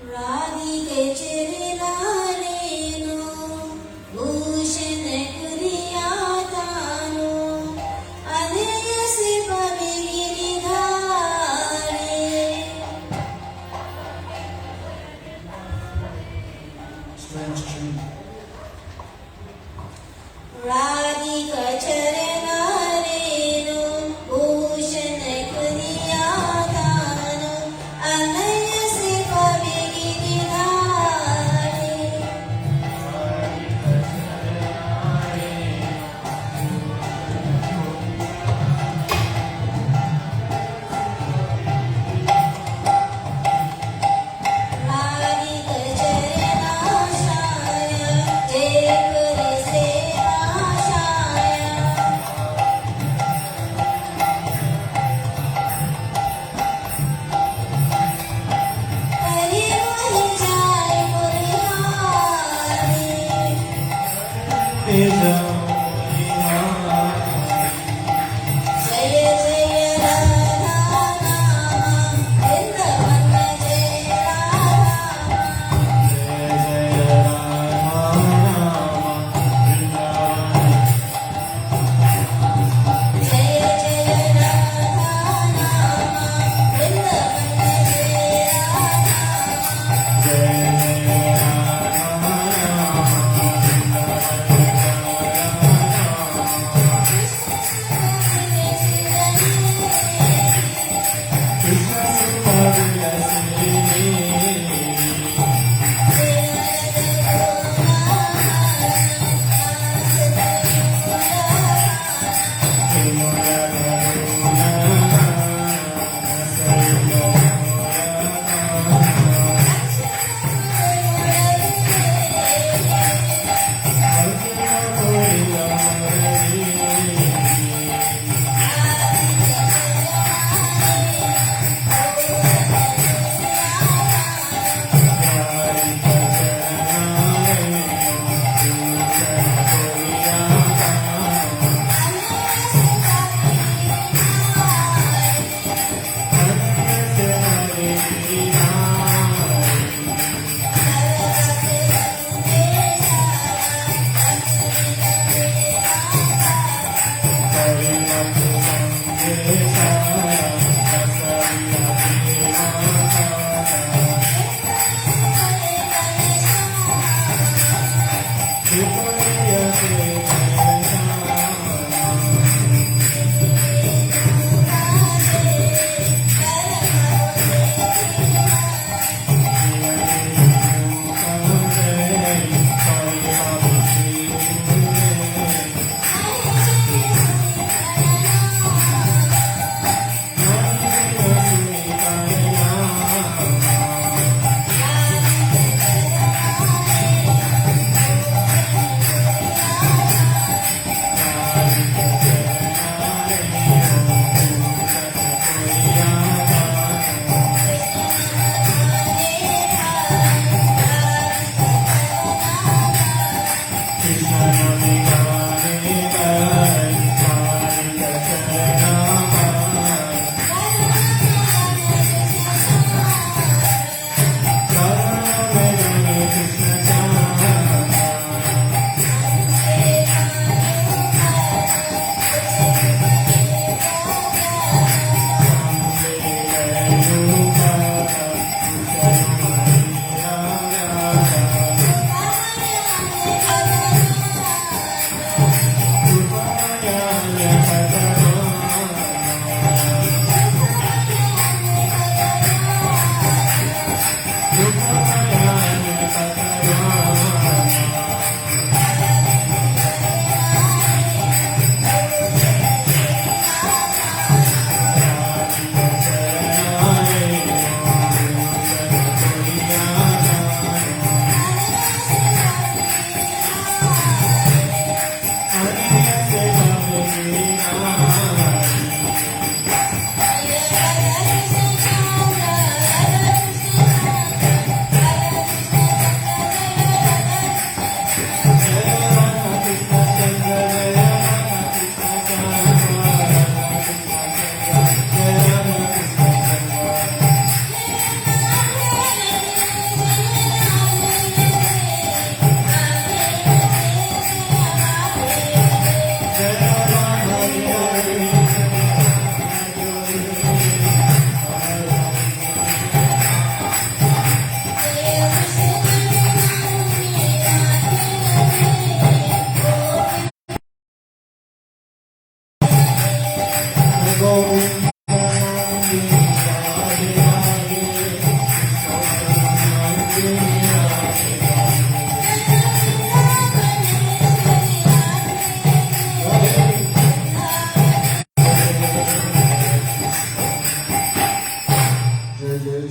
राधिके चरणारेनो भूषण कुरियातानो अनयसि पविगिरिधारे राधिका चरणारेनो भूषण कुरियातानो अनयसि पविगिरिधारे राधिका चरणाशाय जय करे सेवाशाय हरि वहि जाय मुरारी जय जय राधा नाम वृंदावन जय राधा जय जय राधा नाम वृंदावन जय Radha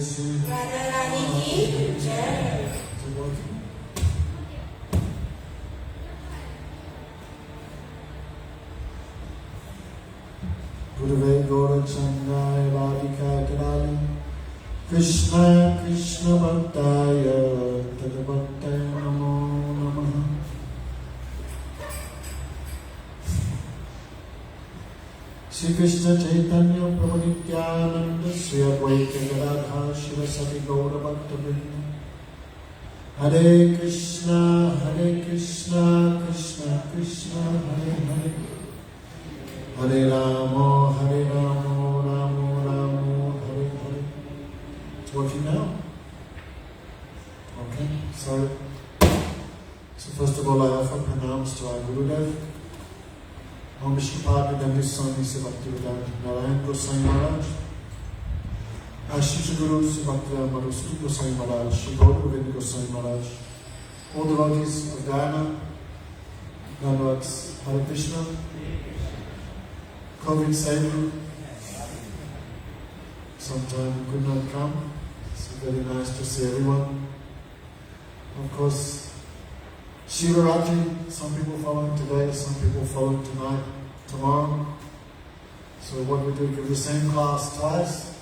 Radharani ki jai. Is it working? Gurave Gaurachandaya Radhika Kadali Krishna Krishna Bhaktaya Tadabhaktaya Namo Namaha. Shri Krishna Chaitanya Prabhu Nityananda Shri Advaita Gadadhar Shiva Sati Gaura Bhakta Vrinda. Hare Krishna Krishna Krishna Hare Hare, Hare Rama Rama Rama Hare Hare. It's working now? Okay, sorry. So first of all, I offer pranams to our Gurudev. Om Vishnupada Dandy Swami Bhaktivedanta Narayan Goswami Maharaj, Ashish Guru Bhaktivedanta Madhusudana Goswami Maharaj, Shri Gauravinda Goswami Maharaj, all devotees of Guyana, Dhanvats, Hare Krishna. COVID saved you. Sometime you could not come. It's very nice to see everyone. Of course, Shivaratri, some people following today, some people following tonight, tomorrow. So what we do, give the same class twice.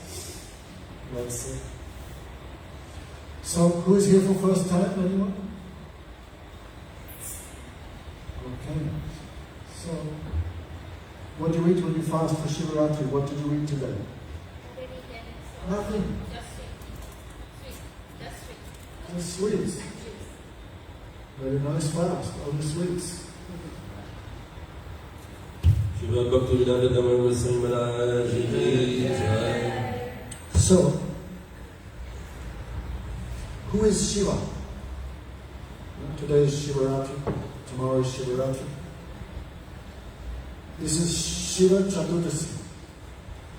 Let's see. So who is here for first time? Anyone? Okay. So what do you eat when you fast for Shivaratri? What did you eat today? Nothing. Just sweets. Very nice fast, only sweets. Shiva Bhaktivedanta Goswami Maharaj ki jai. So, who is Shiva? Today is Shivaratri, tomorrow is Shivaratri. This is Shiva Chaturdasi.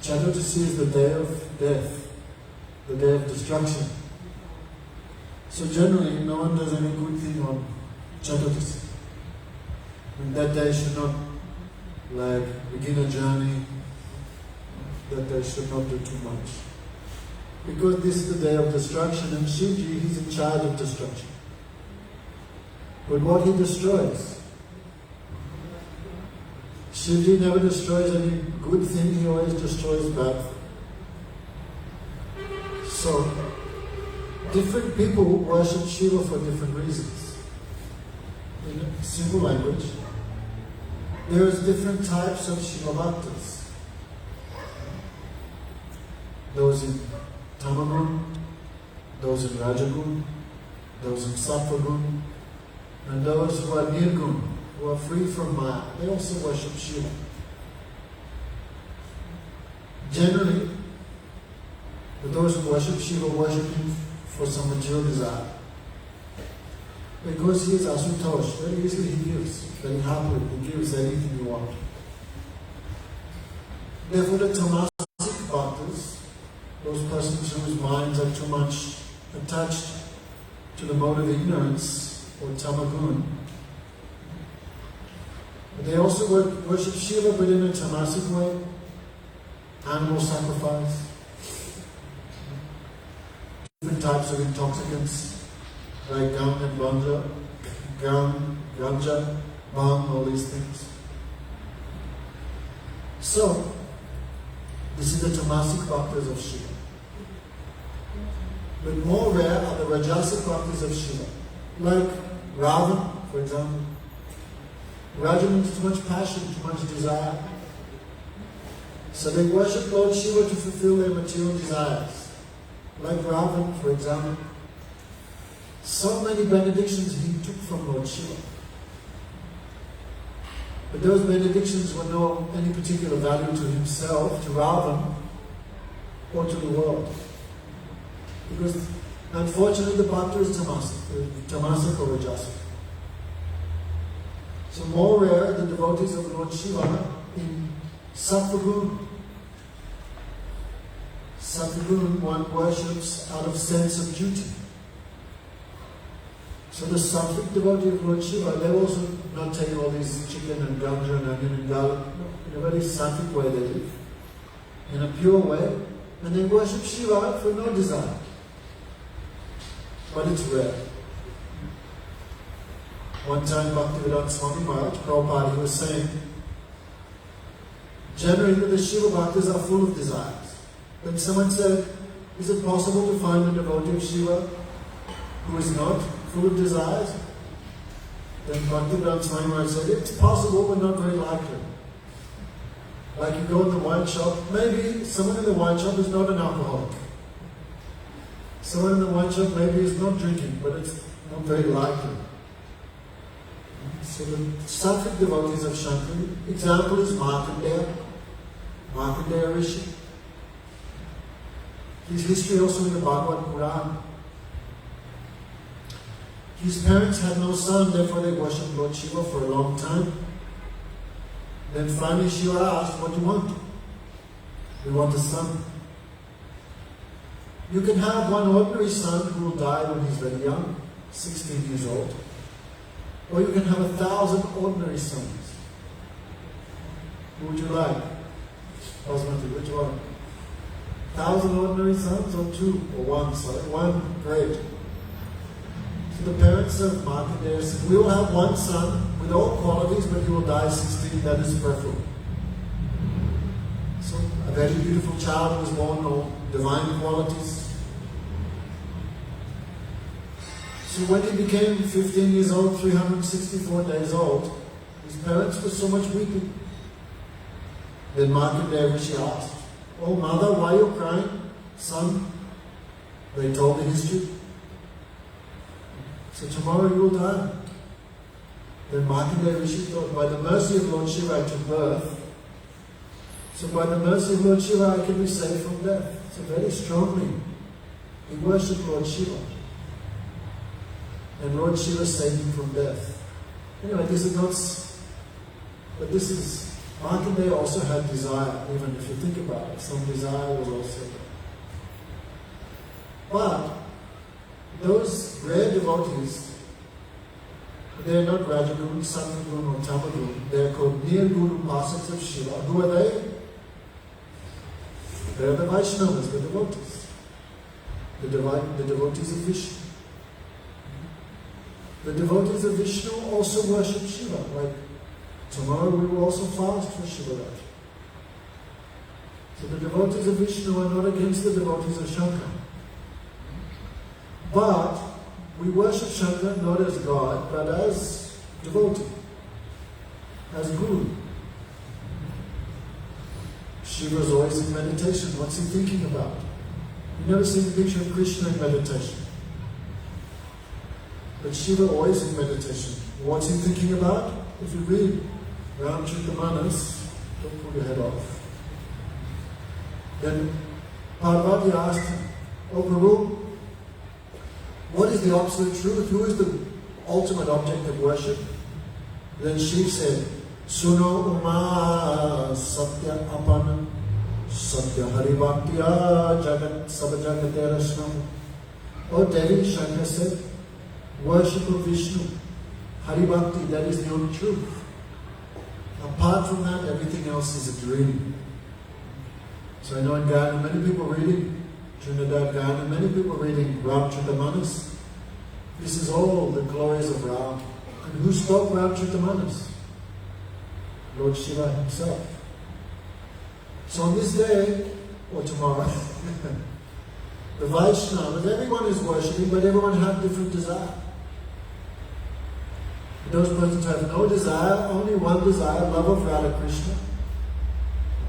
Chaturdasi is the day of death, the day of destruction. So generally, no one does any good thing on Chaturdasi. And that day should not, begin a journey. That day should not do too much. Because this is the day of destruction, and Shivji, he's in charge of destruction. But what he destroys, Shivji never destroys any good thing, he always destroys bad thing. So, different people worship Shiva for different reasons. In simple language, there is different types of Shiva Bhaktas. Those in Tamagun, those in Rajagun, those in Sattvagun, and those who are Nirgun, who are free from Maya. They also worship Shiva. Generally, those who worship Shiva worship him for some material desire. Because he is Asutosh, very easily he gives, very happily, he gives anything you want. Therefore the Tamasic Bhaktas, those persons whose minds are too much attached to the mode of ignorance, or Tamagun, they also worship Shiva, but in a Tamasic way, animal sacrifice, different types of intoxicants, like gum and ganja, bhang, all these things. So, this is the Tamasic Bhaktas of Shiva. But more rare are the Rajasic Bhaktas of Shiva, like Ravan, for example. Raja means too much passion, too much desire. So they worship Lord Shiva to fulfill their material desires. Like Ravan, for example. So many benedictions he took from Lord Shiva. But those benedictions were no any particular value to himself, to Ravan, or to the world. Because unfortunately the Bhakta is Tamasic or Rajasic. So more rare the devotees of Lord Shiva in Sattvagun. Sattvagun one worships out of sense of duty. So the sattvic devotee of Lord Shiva, they also not take all these chicken and ganja and onion and garlic. No, in a very sattvic way they live. In a pure way, and they worship Shiva for no desire. But it's rare. One time Bhaktivedanta Swami Maharaj, Prabhupada, he was saying, generally the Shiva Bhaktas are full of desires. Then someone said, is it possible to find a devotee of Shiva who is not full of desires? Then Bhaktivedanta Swami Maharaj said, it's possible but not very likely. Like you go in the wine shop, maybe someone in the wine shop is not an alcoholic. Someone in the wine shop maybe is not drinking, but it's not very likely. So the sattvic devotees of Shankar, example is Markandeya Rishi. His history also in the Bhagavad Puran. His parents had no son, therefore they worshipped Lord Shiva for a long time. Then finally Shiva asked, what do you want? We want a son. You can have one ordinary son who will die when he's very young, 16 years old. Or you can have 1,000 ordinary sons. Who would you like? Basmati, which one? 1,000 ordinary sons or 2? Or 1, sorry. 1, great. So the parents of Markandeya said, we will have one son with all qualities, but he will die 16, that is preferable. So a very beautiful child was born, all divine qualities. So when he became 15 years old, 364 days old, his parents were so much weeping. Then Markandeya Rishi asked, oh mother, why are you crying? Son, they told the history. So tomorrow you will die. Then Markandeya Rishi thought, by the mercy of Lord Shiva I took birth. So by the mercy of Lord Shiva I can be saved from death. So very strongly he worshipped Lord Shiva. And Lord Shiva saved him from death. Anyway, this is not... But this is... Markandeya also had desire, even if you think about it. Some desire was also there. But those rare devotees, they are not Rajagun, Sattvagun or Tamagun. They are called Nirgunu Upasaks of Shiva. Who are they? They are the Vaishnavas, the devotees. The devotees of Vishnu. The devotees of Vishnu also worship Shiva. Like tomorrow we will also fast for Shivaratri. So the devotees of Vishnu are not against the devotees of Shankar. But we worship Shankar not as God, but as devotee, as Guru. Shiva is always in meditation. What's he thinking about? You never see a picture of Krishna in meditation. But Shiva always in meditation. What's he thinking about? If you read Ramcharitamanas, don't pull your head off. Then Parvati asked him, oh Prabhu, what is the absolute truth? Who is the ultimate object of worship? Then Shiva said, Suno Uma Satya Apana Satya Haribhaktiya Jagat Sabajagate Rashnam. Oh Devi, Shankar said, worship of Vishnu, Haribhakti, that is the only truth. Apart from that, everything else is a dream. So I know in Ghana, many people reading Trinidad, Ghana, many people reading Ramcharitamanas. This is all the glories of Ram. And who spoke Ramcharitamanas? Lord Shiva himself. So on this day, or tomorrow, the Vaishnavas, everyone is worshipping, but everyone has different desire. Those persons have no desire, only one desire, love of Radha Krishna.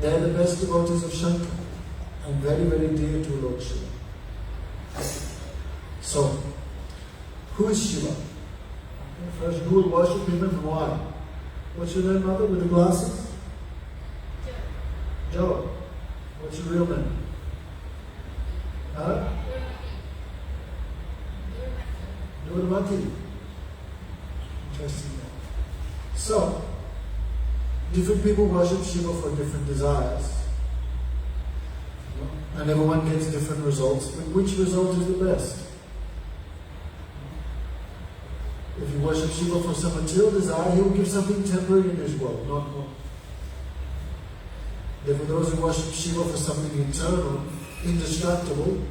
They are the best devotees of Shankar and very, very dear to Lord Shiva. So, who is Shiva? First, who will worship him and why? What's your name, mother, with the glasses? Joe. What's your real name? Huh? Durmati. Interesting. So, different people worship Shiva for different desires. And everyone gets different results. But which result is the best? If you worship Shiva for some material desire, he will give something temporary in this world, not more. Therefore, those who worship Shiva for something eternal, indestructible,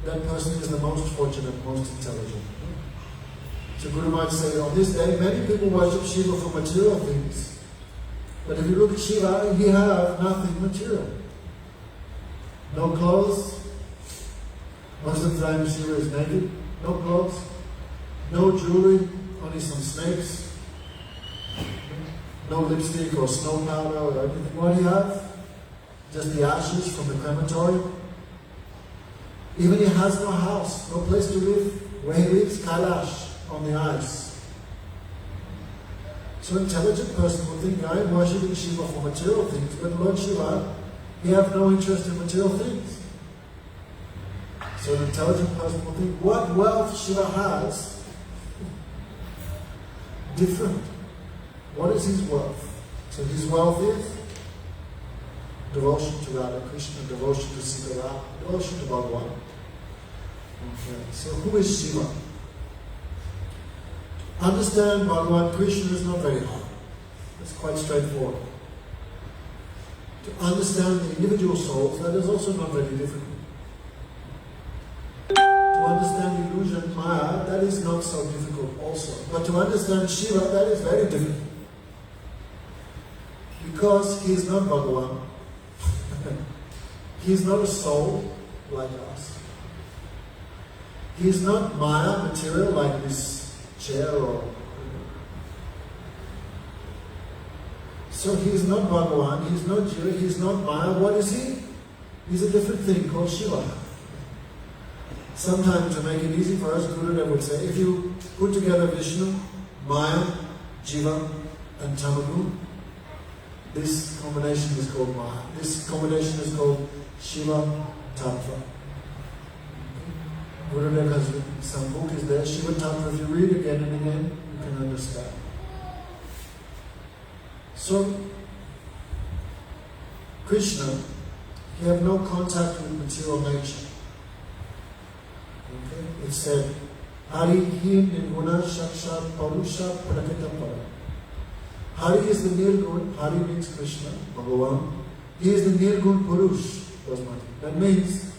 that person is the most fortunate, most intelligent. So Guru might say, on this day, many people worship Shiva for material things. But if you look at Shiva, he has nothing material. No clothes. Most of the time Shiva is naked. No clothes. No jewelry. Only some snakes. No lipstick or snow powder or anything. What do you have? Just the ashes from the crematorium. Even he has no house, no place to live. Where he lives, Kailash, on the ice. So an intelligent person will think, I am worshipping Shiva for material things, but Lord Shiva, he has no interest in material things. So an intelligent person will think, what wealth Shiva has, different. What is his wealth? So his wealth is devotion to Radha Krishna, devotion to Sita, devotion to Bhagavan. Okay. So who is Shiva? Understand Bhagavan Krishna is not very hard. It's quite straightforward. To understand the individual souls, that is also not very difficult. To understand illusion, Maya, that is not so difficult also. But to understand Shiva, that is very difficult. Because he is not Bhagavan. He is not a soul like us. He is not Maya, material, like this chair or... So he is not Bhagavan, he is not Jiva, he is not Maya. What is he? He's a different thing called Shiva. Sometimes to make it easy for us, Gurudev would say, if you put together Vishnu, Maya, Jiva and Tamagun, this combination is called Maya. This combination is called Shiva Tattva. Gurudev has written, some book is there, Shiva Tattva. If you read again and again, you can understand. So, Krishna, he have no contact with material nature. Okay? It said, Hari hi nirguna shakshat parusha prakritapara. Hari is the Nirgun, Hari means Krishna, Bhagavan. He is the Nirgun Purush. That means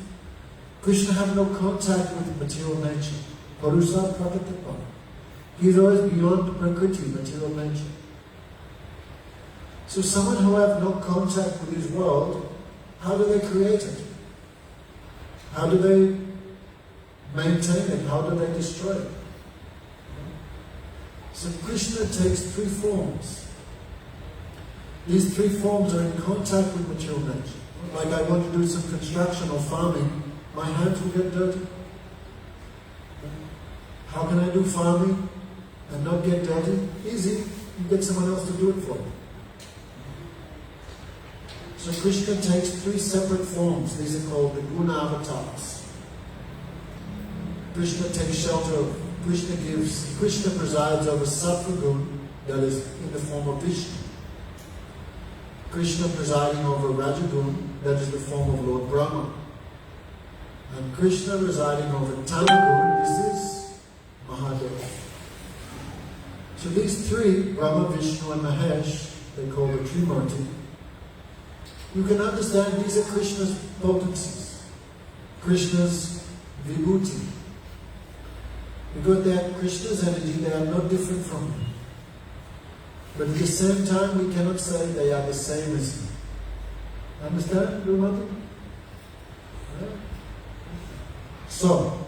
Krishna have no contact with material nature. Purusha Prakritapa. He is always beyond Prakriti, material nature. So someone who have no contact with his world, how do they create it? How do they maintain it? How do they destroy it? So Krishna takes three forms. These three forms are in contact with material nature. Like I want to do some construction or farming, my hands will get dirty. How can I do farming and not get dirty? Easy, you get someone else to do it for you. So Krishna takes three separate forms. These are called the Guna avatars. Krishna takes shelter, Krishna presides over Sattva Gun, that is in the form of Vishnu. Krishna presiding over Rajagun, that is the form of Lord Brahma. And Krishna residing over Tamagun, this is Mahadev. So these three, Brahma, Vishnu and Mahesh, they call the Trimurti. You can understand these are Krishna's potencies, Krishna's vibhuti. Because they are Krishna's energy, they are not different from him. But at the same time, we cannot say they are the same as him. Understand, Guru Mata? Yeah. So,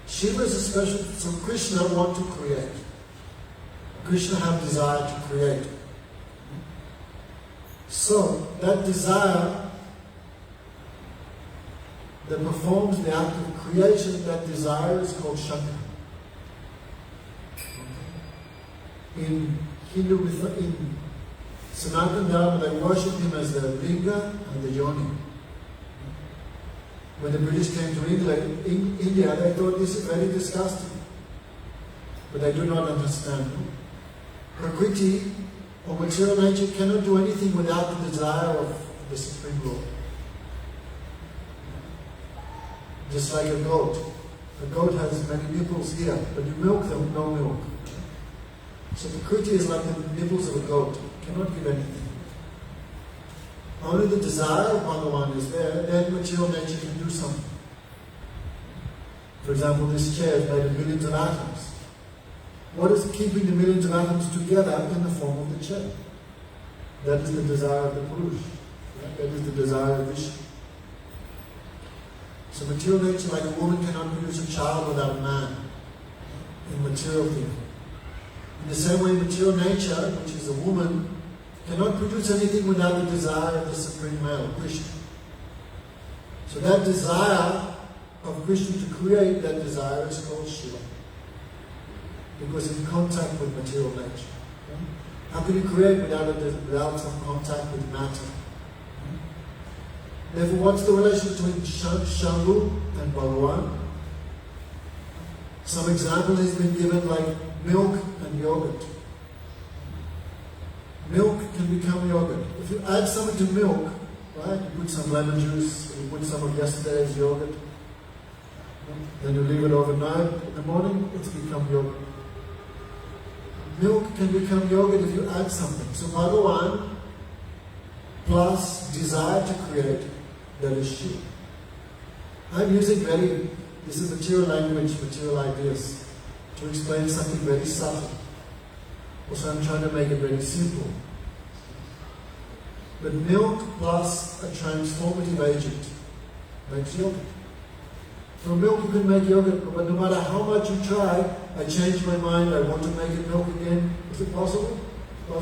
Shiva is a special, so Krishna wants to create. Krishna have desire to create. So, that desire that performs the act of creation, that desire is called Shankar. In Hindu, in Sanatana Dharma, they worship him as the Linga and the Yoni. When the British came to India, they thought this is very disgusting. But they do not understand. Prakriti or material nature cannot do anything without the desire of the Supreme Lord. Just like a goat. A goat has many nipples here, but you milk them, no milk. So Prakriti is like the nipples of a goat, cannot give anything. only the desire of Bhagavan is there, then material nature can do something. For example, this chair is made of millions of atoms. What is keeping the millions of atoms together in the form of the chair? That is the desire of the Purush. Right? That is the desire of Vishnu. So material nature, like a woman cannot produce a child without a man in material thinking. In the same way, material nature, which is a woman, cannot produce anything without the desire of the Supreme Male, Krishna. So that desire of Krishna to create, that desire is called Shiva. Because in contact with material nature. How can you create without some contact with matter? Therefore, what's the relation between Shambhu and Bhagavan? Some example has been given like milk and yogurt. Milk can become yogurt. If you add something to milk, right, you put some lemon juice, you put some of yesterday's yogurt, then you leave it overnight, in the morning it's become yogurt. Milk can become yogurt if you add something. So Bhagavan plus desire to create, that is Shiva. I'm using this is material language, material ideas, to explain something very subtle. Also, I'm trying to make it very simple. But milk plus a transformative agent makes yogurt. From milk you can make yogurt, but no matter how much you try, I change my mind, I want to make it milk again. Is it possible? No.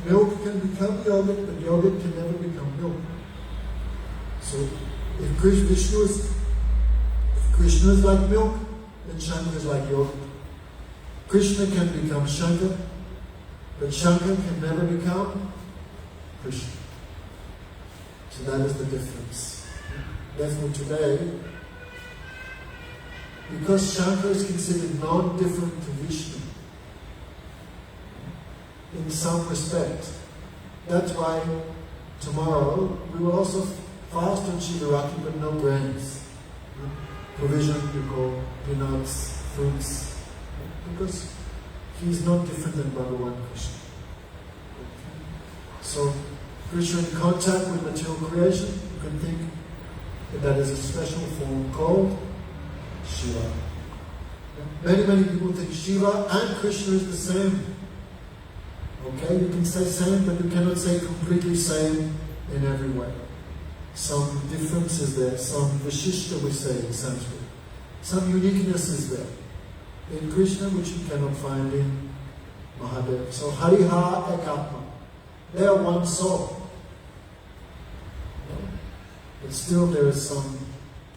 Milk can become yogurt, but yogurt can never become milk. So, if Krishna is like milk, then Shankar is like yogurt. Krishna can become Shankar, but Shankar can never become Krishna. So that is the difference. Therefore today, because Shankar is considered non-different to Vishnu, in some respect, that's why tomorrow we will also fast on Shivarati but no grains. Provision you call peanuts, fruits, because he is not different than Bhagavan Krishna. So Krishna in contact with material creation, you can think that is a special form called Shiva. Many people think Shiva and Krishna is the same. Okay, you can say same, but you cannot say completely same in every way. Some difference is there, some Vishishta we say in Sanskrit. Some uniqueness is there in Krishna which you cannot find in Mahadev. So Hariha Ekatma. They are one soul. But still there is some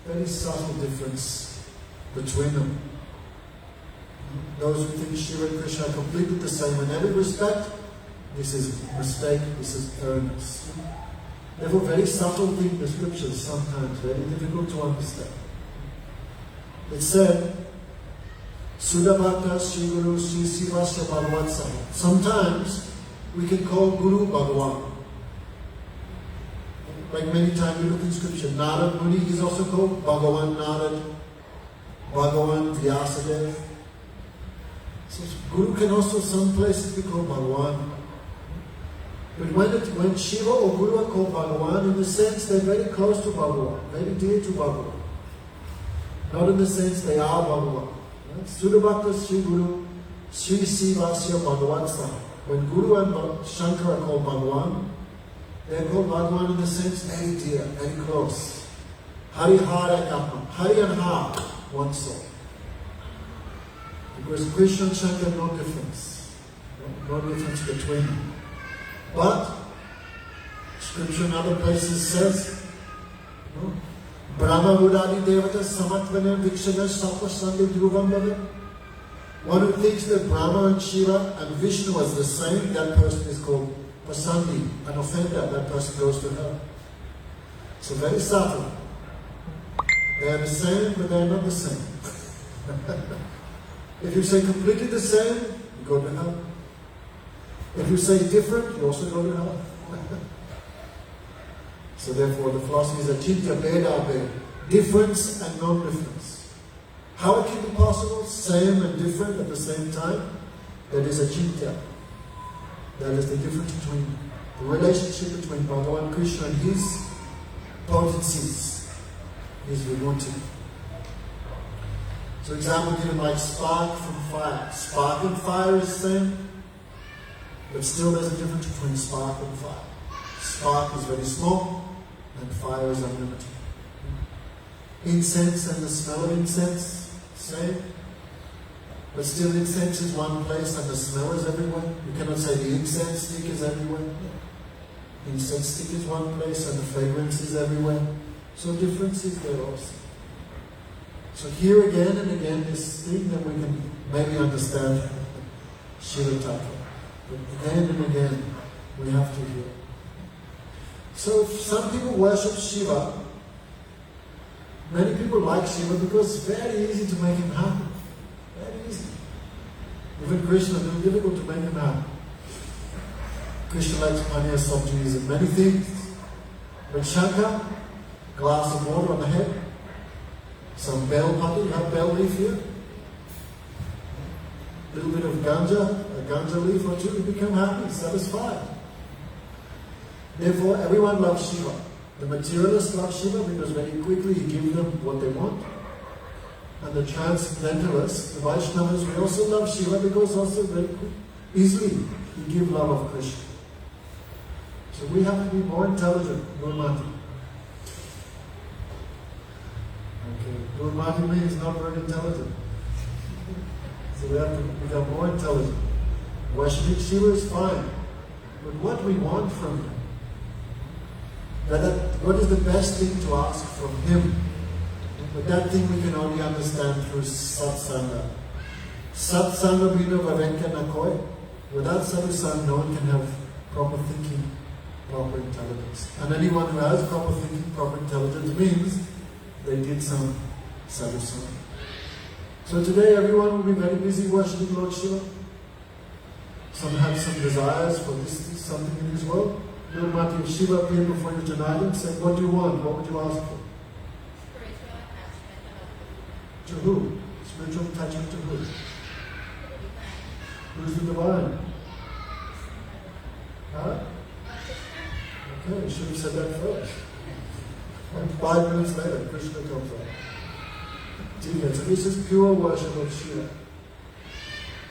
very subtle difference between them. Those who think Shiva and Krishna are completely the same in every respect, this is mistake, this is erroneous. Therefore, very subtle thing in the scriptures, sometimes very difficult to understand. It said, Sudabhakta Sri Guru Sri Sivasya Bhagavat Saha. Sometimes we can call Guru Bhagavan. Like many times we look in scripture, Narad Muni is also called Bhagavan Narad, Bhagavan Vyasadeva. So Guru can also some places be called Bhagavan. But when Shiva or Guru are called Bhagavan, in the sense they're very close to Bhagavan, very dear to Bhagavan. Not in the sense they are Bhagavan. Right? Sudabhakta Sri Guru Sri Sivasya Bhagavat Saha. When Guru and Shankar are called Bhagavan, they are called Bhagavan in the sense very dear, very close. Hari Hara Kapam. Hari and Ha, one soul. Because Krishna and Shankar, no difference. No difference between them. But scripture in other places says, Brahma Budadi Devata Samatvana Vikshana Sapasandi Dhruvam Bhave. One who thinks that Brahma and Shiva and Vishnu is the same, that person is called Pasandi, an offender, that person goes to hell. So very subtle. They are the same, but they are not the same. If you say completely the same, you go to hell. If you say different, you also go to hell. So therefore the philosophy is Achintya Beda Beda. Difference and non-difference. How it can be possible? Same and different at the same time? That is Achintya. That is the difference between them. The relationship between Bhagavan Krishna and his potencies is Vibhuti. So example given like spark from fire. Spark and fire is the same, but still there's a difference between spark and fire. Spark is very small and fire is unlimited. Incense and the smell of incense, same. But still incense is one place and the smell is everywhere. You cannot say the incense stick is everywhere. Incense stick is one place and the fragrance is everywhere. So difference is there also. So here again and again this thing that we can maybe understand Shiva Tattva. But again and again we have to hear. So if some people worship Shiva, many people like Shiva because it's very easy to make him happy. Very easy. Even Krishna, it's difficult to make him happy. Krishna likes panya sabjis and many things. But Shankar, glass of water on the head, some bell putty, you have bell leaf here, a little bit of ganja, a ganja leaf or two, you become happy, satisfied. Therefore, everyone loves Shiva. The materialists love Shiva because very quickly he gives them what they want. And the transcendentalists, the Vaishnavas, we also love Shiva because also very easily he gives love of Krishna. So we have to be more intelligent, Gurmati. Okay, Gurmati means not very intelligent. So we have to become more intelligent. Worshipping Shiva is fine, but what we want from him, what is the best thing to ask from him? But that thing we can only understand through satsanga. Satsanga bina vavenka nakoi. Without satsanga, no one can have proper thinking, proper intelligence. And anyone who has proper thinking, proper intelligence means they did some sadhusanga. So today everyone will be very busy worshipping Lord Shiva. Some have some desires for this, something in this world. Lord Mati, if Shiva appeared before you tonight and said, what do you want? What would you ask for? Spiritual attachment. To who? Spiritual attachment to who? Who's the divine? Huh? Okay, you should have said that first. And 5 minutes later, Krishna comes up. Okay, so this is pure worship of Shiva.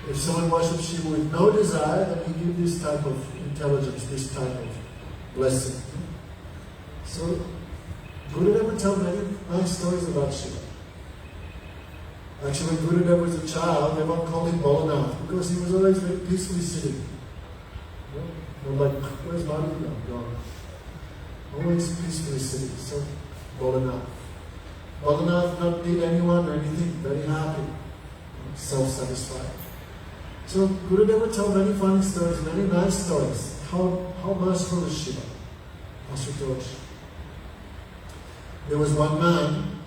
If someone worships Shiva with no desire, then he gives this type of intelligence, this type of blessing. So, Gurudev would tell many nice stories about Shiva. Actually, when Gurudev was a child, everyone called him Bolanath because he was always very peacefully sitting. They're like, where's Madhu? Gone. Always peacefully sitting. So, Bolanath. Bolanath not need anyone or anything, very happy, self-satisfied. So Gurudev would tell many funny stories, many nice stories. How merciful is Shiva? Asutosh. There was one man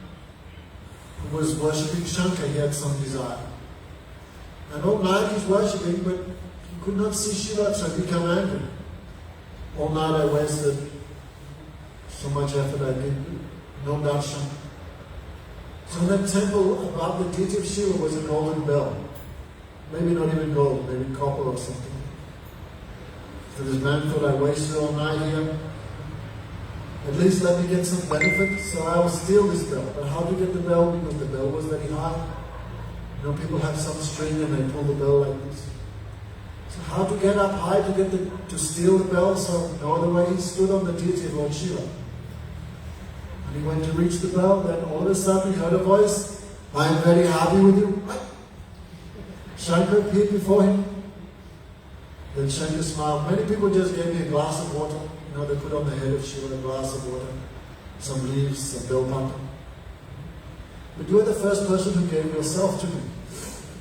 who was worshipping Shankar, he had some desire. And all night he's worshipping, but he could not see Shiva, so he became angry. All night I wasted so much effort I did, no darshan. So in that temple above the deity of Shiva was a golden bell. Maybe not even gold, maybe copper or something. So this man thought, I wasted all night here. At least let me get some benefit, so I will steal this bell. But how to get the bell? Because the bell was very high. You know, people have some string and they pull the bell like this. So how to get up high to steal the bell? So no other way, he stood on the deity of Lord Shiva. And he went to reach the bell, then all of a sudden he heard a voice, I am very happy with you. What? Shankar appeared before him. Then Shankar smiled. Many people just gave me a glass of water. You know, they put on the head of Shiva a glass of water, some leaves, some bell pepper. But you are the first person who gave yourself to me,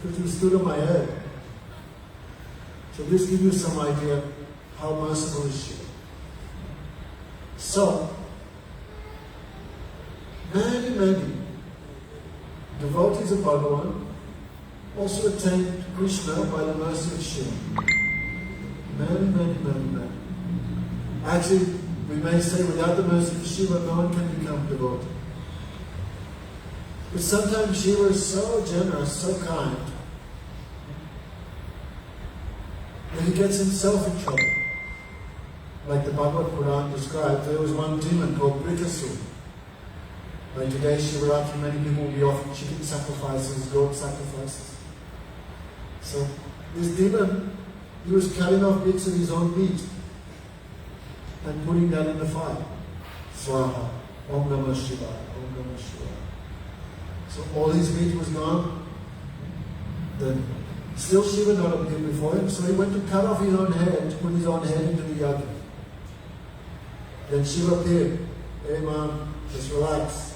because you stood on my head. So this gives you some idea how merciful is Shiva. So, many devotees of Bhagavan also attained Krishna by the mercy of Shiva. Many. Actually, we may say without the mercy of Shiva, no one can become devotee. But sometimes Shiva is so generous, so kind, that he gets himself in trouble. like the Bhagavad Puran describes, there was one demon called Brikasur. Like today, Shivaratri, many people will be offering chicken sacrifices, goat sacrifices. So this demon, he was cutting off bits of his own meat and putting that in the fire. Swaha, Om Namah Shivaya, Om Namah Shivaya. So all his meat was gone. Then still Shiva not appeared before him, so he went to cut off his own head, to put his own head into the yajna. Then Shiva appeared. Hey man, just relax.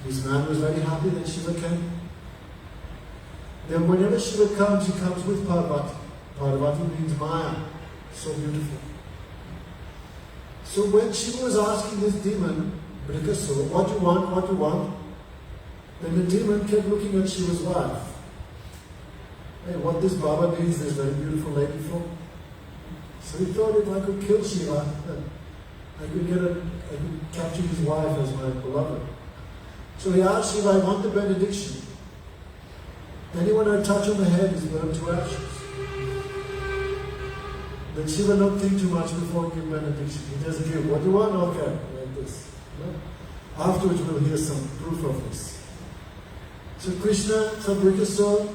This man was very happy that Shiva came. Then whenever Shiva comes, he comes with Parvati. Parvati means Maya. So beautiful. So when Shiva was asking this demon, Brikasura, what do you want, what do you want? Then the demon kept looking at Shiva's wife. Hey, what this Baba needs this very beautiful lady for? So he thought if I could kill Shiva, I could capture his wife as my beloved. So he asked Shiva, I want the benediction. Anyone I touch on the head is burned to ashes. Then Shiva don't think too much before he gives benediction. He just give, what do you want? Okay, like this. Afterwards we'll hear some proof of this. So Krishna said Brikasura,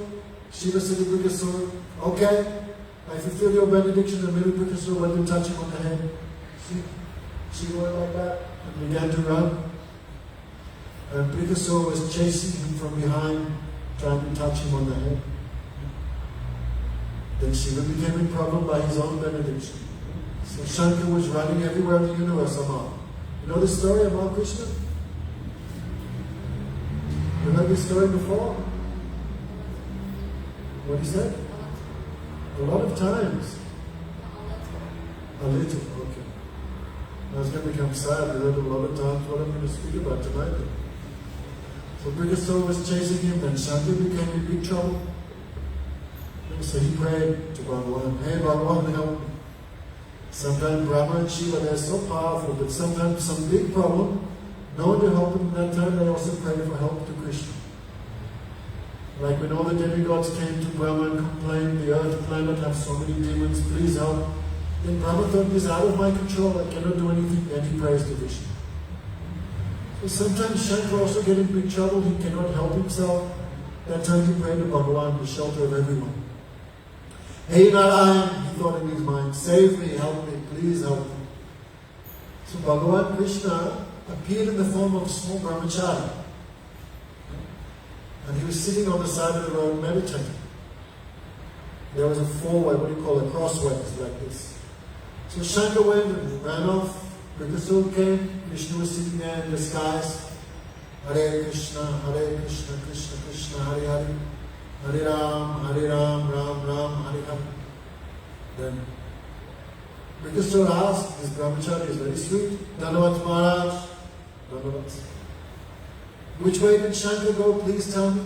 Shiva said to Brikasura, okay, I fulfill your benediction, and maybe Brikasura went to touch him on the head. See? Shiva went like that and began to run. And Brikasura was chasing him from behind, trying to touch him on the head. Then Shiva became in problem by his own benediction. So Shankar was running everywhere in the universe somehow. You know the story about Krishna? You heard this story before? What he said? A lot of times. A little, okay. I was going to become sad. I heard a lot of times what I'm going to speak about tonight. So Brikasura was chasing him, then Shankar became in big trouble. So he prayed to Bhagavan, hey Bhagavan, help me. Sometimes Brahma and Shiva, they're so powerful, but sometimes some big problem, no one to help them in that time, they also prayed for help to Krishna. Like when all the demigods came to Brahma and complained, the earth planet have so many demons, please help. Then Brahma thought, this is out of my control, I cannot do anything, then he prays to Krishna. So sometimes Shankar also get in big trouble, he cannot help himself. That time he prayed to Bhagavan, the shelter of everyone. Hey Narayan, he thought in his mind, save me, help me, please help me. So Bhagavan Krishna appeared in the form of a small brahmachari. And he was sitting on the side of the road meditating. There was a four-way, what do you call it, crossways like this. So Shankar went and ran off. Brikasura came, Krishna was sitting there in disguise. Hare Krishna, Krishna Krishna, Hare Hare. Hare Ram, Ram Ram, Hare Hare. Then Brikasura asked, this brahmachari is very sweet. Dhanavat Maharaj, Dhanavat. Which way did Shankar go? Please tell me.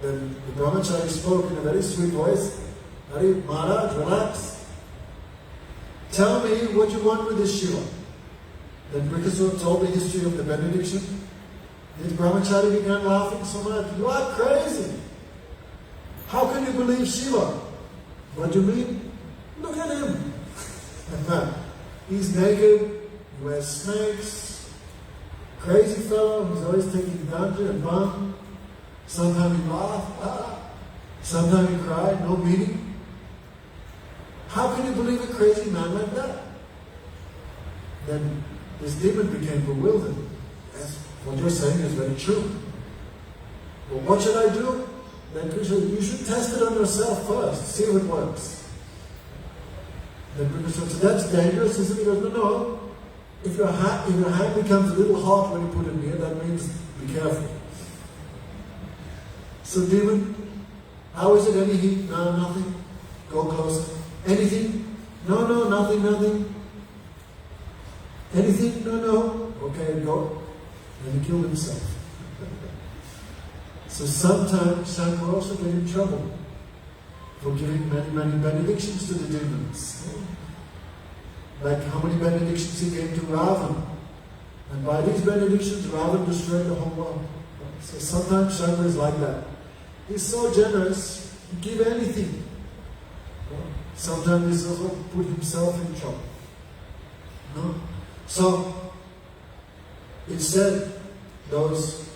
Then the brahmachari spoke in a very sweet voice. Hare Maharaj, relax. Tell me what you want with this Shiva. Then Brikasura told the history of the benediction. This brahmachari began laughing so much. You are crazy. How can you believe Shiva? What do you mean? Look at him. He's naked, he wears snakes, crazy fellow, he's always taking ganja and bhang. Sometimes he laughed, sometimes he cried, no meaning. How can you believe a crazy man like that? Then this demon became bewildered. Yes, what you're saying is very true. Well, what should I do? Then Krishna, you should test it on yourself first, see if it works. Then Krishna said, that's dangerous, isn't it? He goes, no. If your hand becomes a little hot when you put it near, that means be careful. So demon, how is it? Any heat? No, nothing. Go closer. Anything? No, nothing. Anything? No. Okay, go. And he killed himself. So sometimes Shankar also get in trouble for giving many benedictions to the demons. Like how many benedictions he gave to Ravan. And by these benedictions, Ravan destroyed the whole world. So sometimes Shankar is like that. He's so generous, he give anything. Sometimes he's also put himself in trouble. No? So, it said those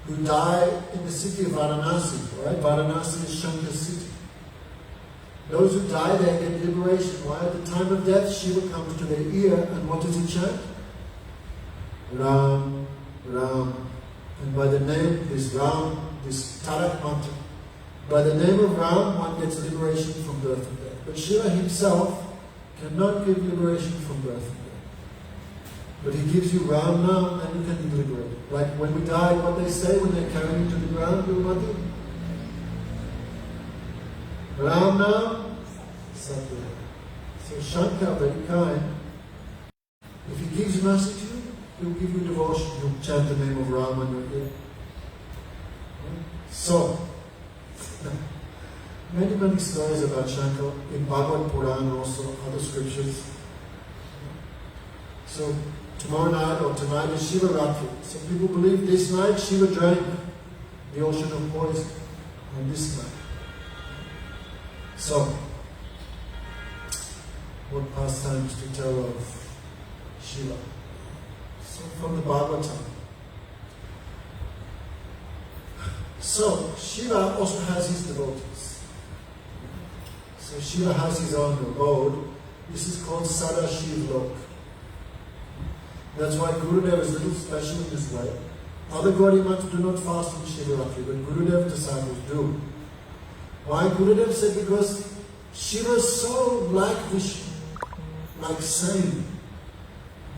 who die in the city of Varanasi, right? Varanasi is Shankar's city. Those who die there get liberation. Why? At the time of death, Shiva comes to their ear, and what does he chant? Ram, Ram. And by the name, this Ram, this Tarak mantra, by the name of Ram, one gets liberation from birth and death. But Shiva himself cannot give liberation from birth and death. But he gives you Ram now, and you can be liberated. Like when we die, what they say when they're carrying you to the ground, Gurumati? Ram now, Satya. So Shankar, very kind. If he gives mercy to you, he'll give you devotion. He'll chant the name of Ram on your ear. So, many stories about Shankar in Bhagavad Puran, also other scriptures. So, tomorrow night or tonight is Shiva Ratri. Some people believe this night Shiva drank the ocean of poison on this night. So, what pastimes to tell of Shiva? So, from the Bhagavatam. So, Shiva also has his devotees. So, Shiva has his own abode. This is called Sadashiv Lok. That's why Gurudev is a little special in this way. Other Gaudiyamats do not fast on Shivaratri, but Gurudev disciples do. Why? Gurudev said because Shiva is so like Vishnu, like same.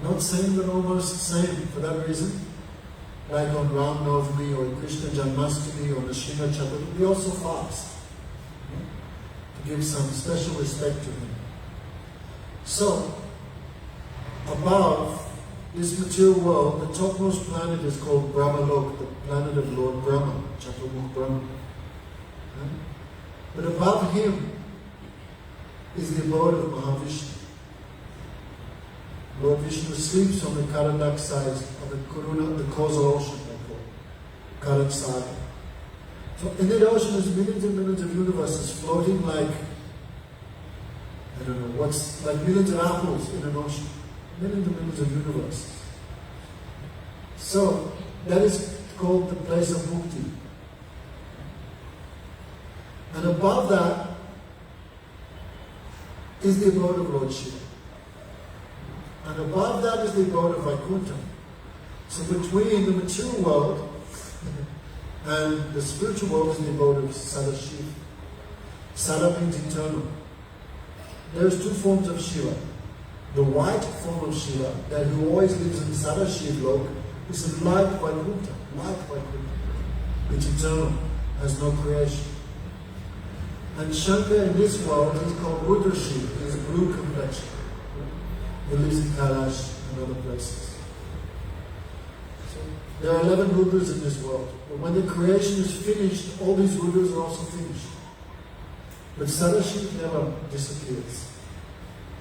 Not same, but almost same. For that reason, like on Ram Navami or Krishna Janmashtami or Nrsimha Chaturthi, we also fast to give some special respect to him. So, above this material world, the topmost planet is called Brahmalok, the planet of Lord Brahma, Chaturmukh Brahma. But above him is the abode of Mahavishnu. Lord Vishnu sleeps on the Karandak side of the Karuna, the causal ocean, they call it, Karan Sagar. So in that ocean there's millions and millions of universes floating like, I don't know, what's like millions of apples in an ocean. Millions and millions of universes. So that is called the place of mukti. And above that is the abode of Lord Shiva. And above that is the abode of Vaikuntha. So between the material world and the spiritual world is the abode of Sadashiv. Sada means eternal. There's two forms of Shiva. The white form of Shiva, that who always lives in Sadashiv Lok, is like Vaikuntha, It's eternal, has no creation. And Shankar in this world is called Rudrashiv, he is blue complexion. He lives in Kailash and other places. So there are 11 Rudras in this world. But when the creation is finished, all these Rudras are also finished. But Sadashiv never disappears.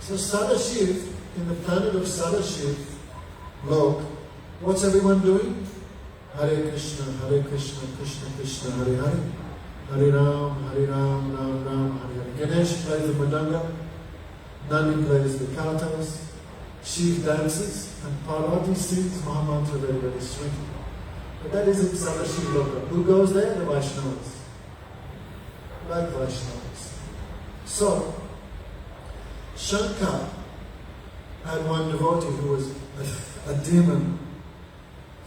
So Sadashiv, in the planet of Sadashiv, Lok, what's everyone doing? Hare Krishna, Krishna Krishna, Hare Hare. Hare Ram, Ram Ram, Hare Hare. Ganesh plays the mridanga, Nandi plays the kartals, Shiv dances, and Parvati sings Mahamantra very, very sweetly. But that is in Sadashiv Loka. Who goes there? The Vaishnavas. Like Vaishnavas. So, Shankar had one devotee who was a demon.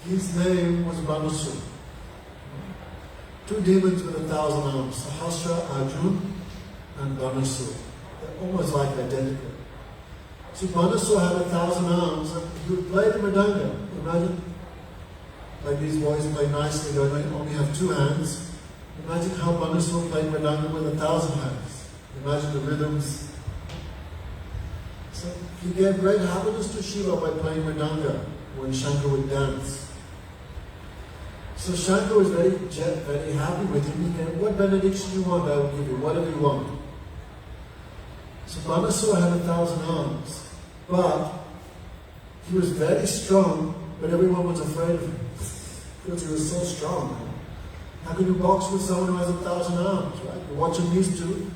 His name was Banasur. Two demons with 1,000 arms, Sahasra, Arjun, and Banasur. They're almost like identical. So Banasur had 1,000 arms, and he would play the mridanga. Imagine, like these boys play nicely, they only have 2 hands. Imagine how Banasur played mridanga with 1,000 hands. Imagine the rhythms. So he gave great happiness to Shiva by playing mridanga when Shankar would dance. So Shankar was very happy with him. He gave, what benediction you want, I will give you, whatever you want. So Banasur had 1,000 arms, but he was very strong, but everyone was afraid of him because he was so strong. How can you box with someone who has 1,000 arms, right? You watch him used to.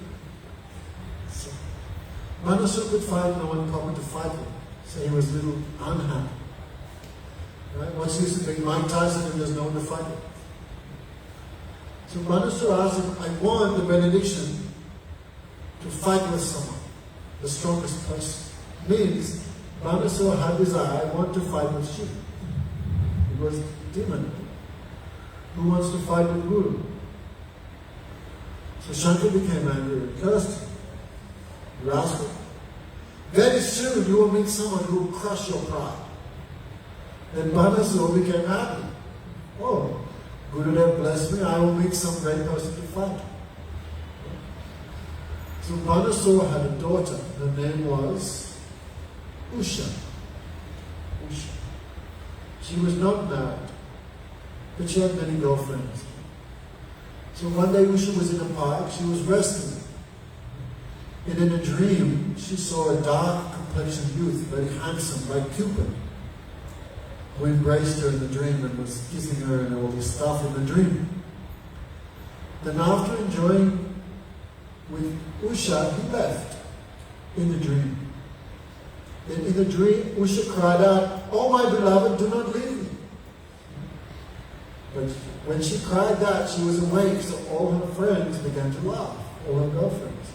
So Manasur could find no one proper to fight with. So he was a little unhappy. Right? What's the use of being Mike Tyson if there's no one to fight with? So Manasur asked him, I want the benediction to fight with someone, the strongest person. Means Manasur had desire, I want to fight with Shiva. He was demon. Who wants to fight with Guru? So Shankar became angry and cursed him. You rascal. Very soon you will meet someone who will crush your pride. Then Manasur became happy. Oh, Gurudev bless me, I will meet some great person to fight. So Manasur had a daughter. Her name was Usha. Usha. She was not married, but she had many girlfriends. So one day Usha was in a park, she was resting. And in a dream, she saw a dark complexioned youth, very handsome, like Cupid, who embraced her in the dream and was kissing her and all this stuff in the dream. Then after enjoying with Usha, he left in the dream. Then in the dream, Usha cried out, "Oh my beloved, do not leave me." But when she cried that, she was awake, so all her friends began to laugh, all her girlfriends.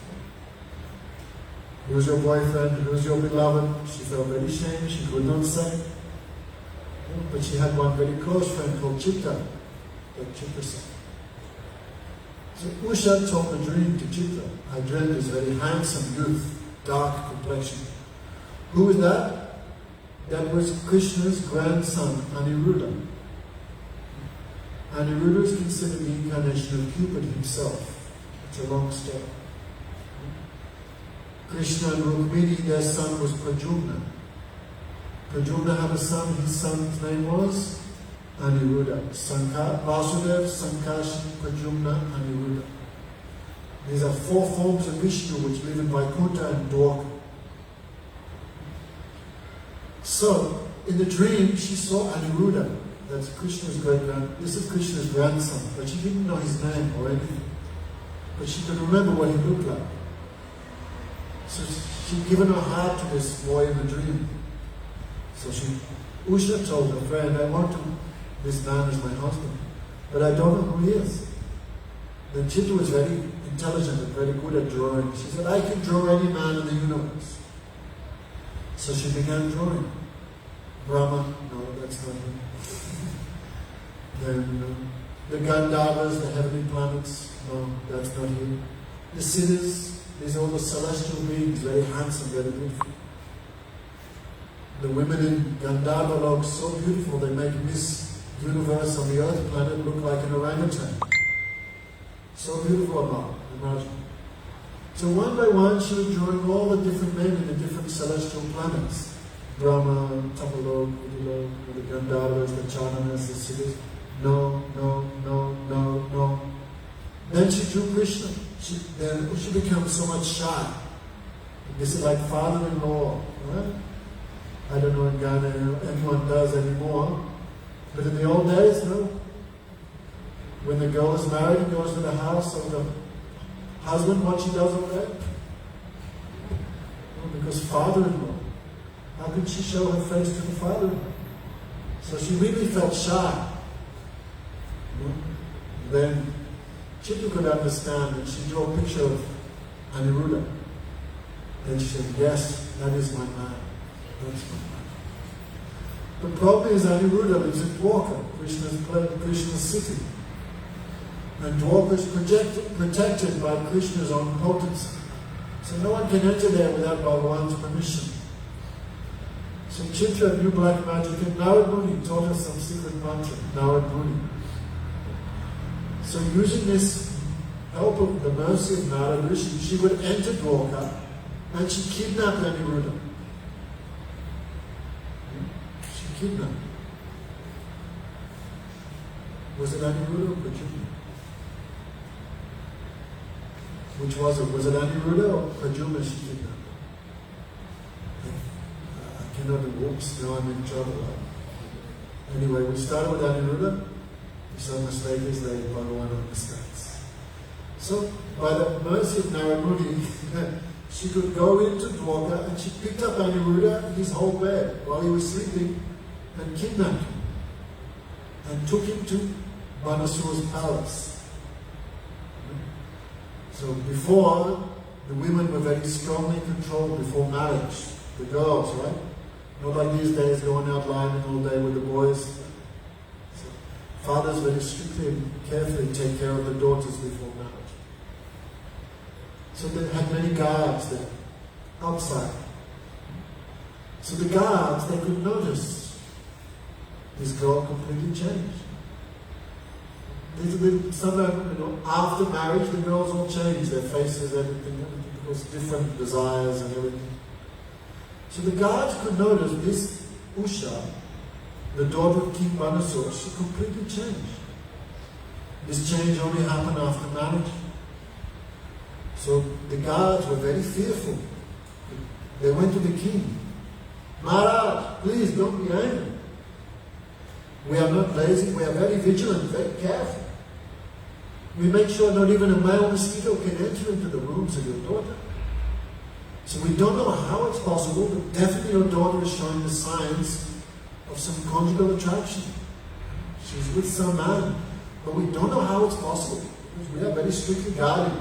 Who was your boyfriend? Who was your beloved? She felt very ashamed, she could not say. But she had one very close friend called Chitta, that Chitta said. So Usha told the dream to Chitta. I dreamed this very handsome youth, dark complexion. Who was that? That was Krishna's grandson, Aniruddha. Aniruddha is considered the incarnation of Cupid himself. It's a long story. Krishna and Rukmini, their son was Pradyumna. Pradyumna had a son, his son's name was Aniruddha. Vasudev, Sankashi, Pradyumna, Aniruddha. These are four forms of Vishnu which live in Vaikuntha and Dwarka. So, in the dream, she saw Aniruddha. That's Krishna's this is Krishna's grandson, but she didn't know his name or anything. But she could remember what he looked like. So she'd given her heart to this boy in the dream. So Usha told her friend, I want this man as my husband, but I don't know who he is. Then Chitta was very intelligent and very good at drawing. She said, I can draw any man in the universe. So she began drawing. Brahma, no, that's not him. Then the Gandharvas, the heavenly planets, no, that's not him. The siddhis, these are all the celestial beings, very handsome, very beautiful. The women in Gandharva look so beautiful, they make Miss Universe on the Earth planet look like an orangutan. So beautiful about it, imagine. So one by one she was drawing all the different men in the different celestial planets. Brahma, Tapalok, Udilok, the Gandharvas, the Chananas, the Siddhis. No. Then she drew Krishna. Then she became so much shy. This is like father-in-law, right? I don't know in Ghana anyone does anymore. But in the old days, no. When the girl is married and goes to the house of the husband, what she does over there? No, because father-in-law. How could she show her face to the father-in-law? So she really felt shy. Then Chitta could understand and she drew a picture of Aniruddha. Then she said, yes, that is my man. That's my man. The problem is Aniruddha lives in Dwarka, Krishna's city. And Dwarka is protected by Krishna's own potency. So no one can enter there without Bhagavan's permission. So Chitta knew black magic and Narad Muni taught her some secret mantra, Narad Muni. So using this help of the mercy of Narad Rishi, she would enter Dwarka and she kidnapped Aniruddha. She kidnapped. Was it Aniruddha or Pradyumna? Which was it? Was it Aniruddha or Pradyumna she kidnapped? I cannot do whoops, now I'm in trouble. Anyway, we started with Aniruddha. Some mistake is that Bhagavan understands. So, by the mercy of Narad Muni, she could go into Dwarka and she picked up Aniruddha in his whole bed while he was sleeping and kidnapped him and took him to Banasura's palace. So before, the women were very strongly controlled before marriage. The girls, right? Not like these days going out lying all day with the boys. So fathers very strictly and carefully take care of the daughters before marriage. So they had many guards there, outside. So the guards, they could notice this girl completely changed. Sometimes, after marriage, the girls all change, their faces, everything, because different desires and everything. So the guards could notice this Usha, the daughter of King Banasura, she completely changed. This change only happened after marriage. So the guards were very fearful. They went to the king. Maharaj, please don't be angry. We are not lazy, we are very vigilant, very careful. We make sure not even a male mosquito can enter into the rooms of your daughter. So we don't know how it's possible, but definitely your daughter is showing the signs of some conjugal attraction. She's with some man, but we don't know how it's possible, because we are very strictly guarded.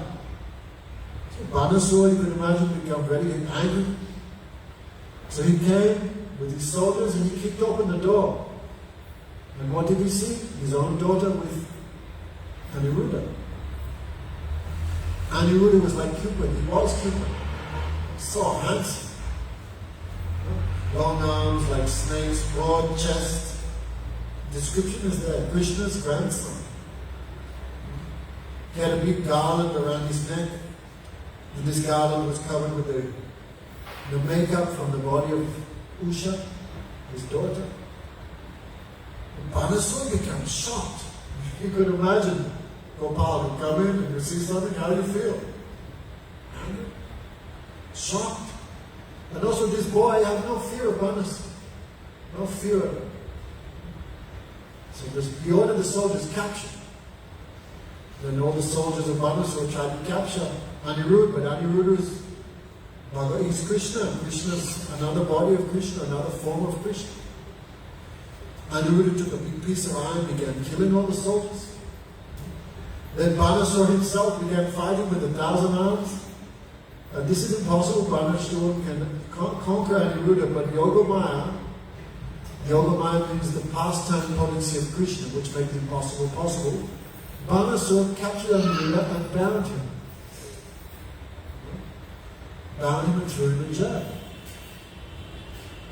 So Banasura, you can imagine, became very angry. So he came with his soldiers and he kicked open the door. And what did he see? His own daughter with Aniruddha. Aniruddha was like Cupid. He was Cupid. So handsome. Long arms like snakes, broad chest. Description is there. Krishna's grandson. He had a big garland around his neck. And this garland was covered with the makeup from the body of Usha, his daughter. Banasura became shocked. You could imagine Gopal would come in and you see something, how do you feel? Angry? Shocked. And also this boy had no fear of Banasura. No fear of him. So he ordered the soldiers captured. Then all the soldiers of Banasura tried to capture Aniruddha, but Aniruddha is Krishna. Krishna is another body of Krishna, another form of Krishna. Aniruddha took a big piece of iron and began killing all the soldiers. Then Banasura himself began fighting with 1,000 arms. This is impossible. Banasura can conquer Aniruddha, but Yogamaya means the pastime policy of Krishna, which makes the impossible possible. Banasura captured Aniruddha and bound him. Bound him and threw him in jail.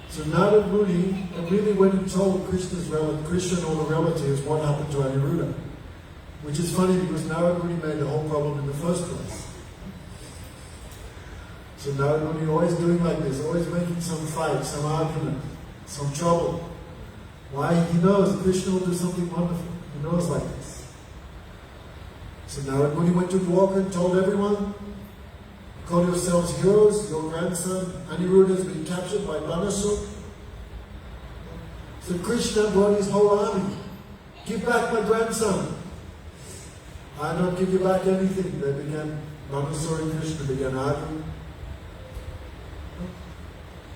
So Narad Muni immediately went and told Krishna and all the relatives what happened to Aniruddha. Which is funny because Narad Muni made the whole problem in the first place. So Narad Muni always doing like this, always making some fight, some argument, some trouble. Why? He knows Krishna will do something wonderful. He knows like this. So Narad Muni went to Dwarka and told everyone, call yourselves heroes, your grandson Aniruddha has been captured by Banasura. So Krishna brought his whole army. Give back my grandson. I don't give you back anything. They began, Banasura and Krishna began arguing.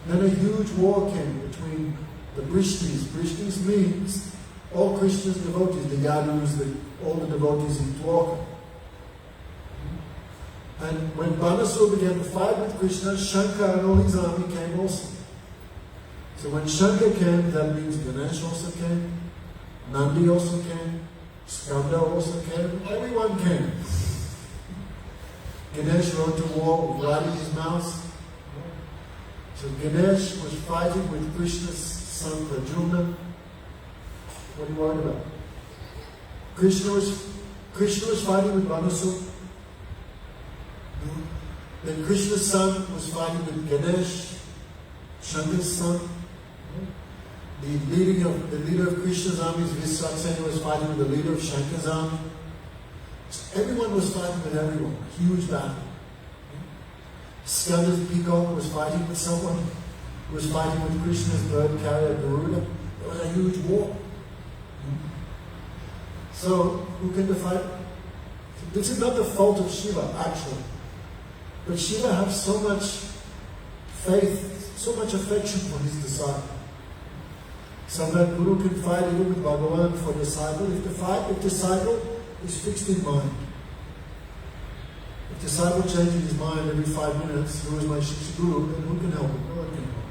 Then a huge war came between the Brishnis. Brishnis means all Krishna's devotees, the Yadus, all the devotees in Dwarka. And when Banasura began to fight with Krishna, Shankar and all his army came also. So when Shankar came, that means Ganesh also came, Nandi also came, Skanda also came, everyone came. Ganesh rode to war with riding his mouse. So Ganesh was fighting with Krishna's son Pradyumna. What are you worried about? Krishna was fighting with Banasura. Then Krishna's son was fighting with Ganesh, Shankar's son. The leader of Krishna's army, Visvaksena, was fighting with the leader of Shankar's army. So everyone was fighting with everyone. Huge battle. Skanda's peacock was fighting with someone who was fighting with Krishna's bird carrier Garuda. It was a huge war. So who can fight? This is not the fault of Shiva, actually. But Shiva has so much faith, so much affection for his disciple. Sometimes Guru can fight even with Bhagavan for disciple. If disciple is fixed in mind. If disciple changes his mind every 5 minutes, who is my Shiksha Guru, then who can help him? No one can help him.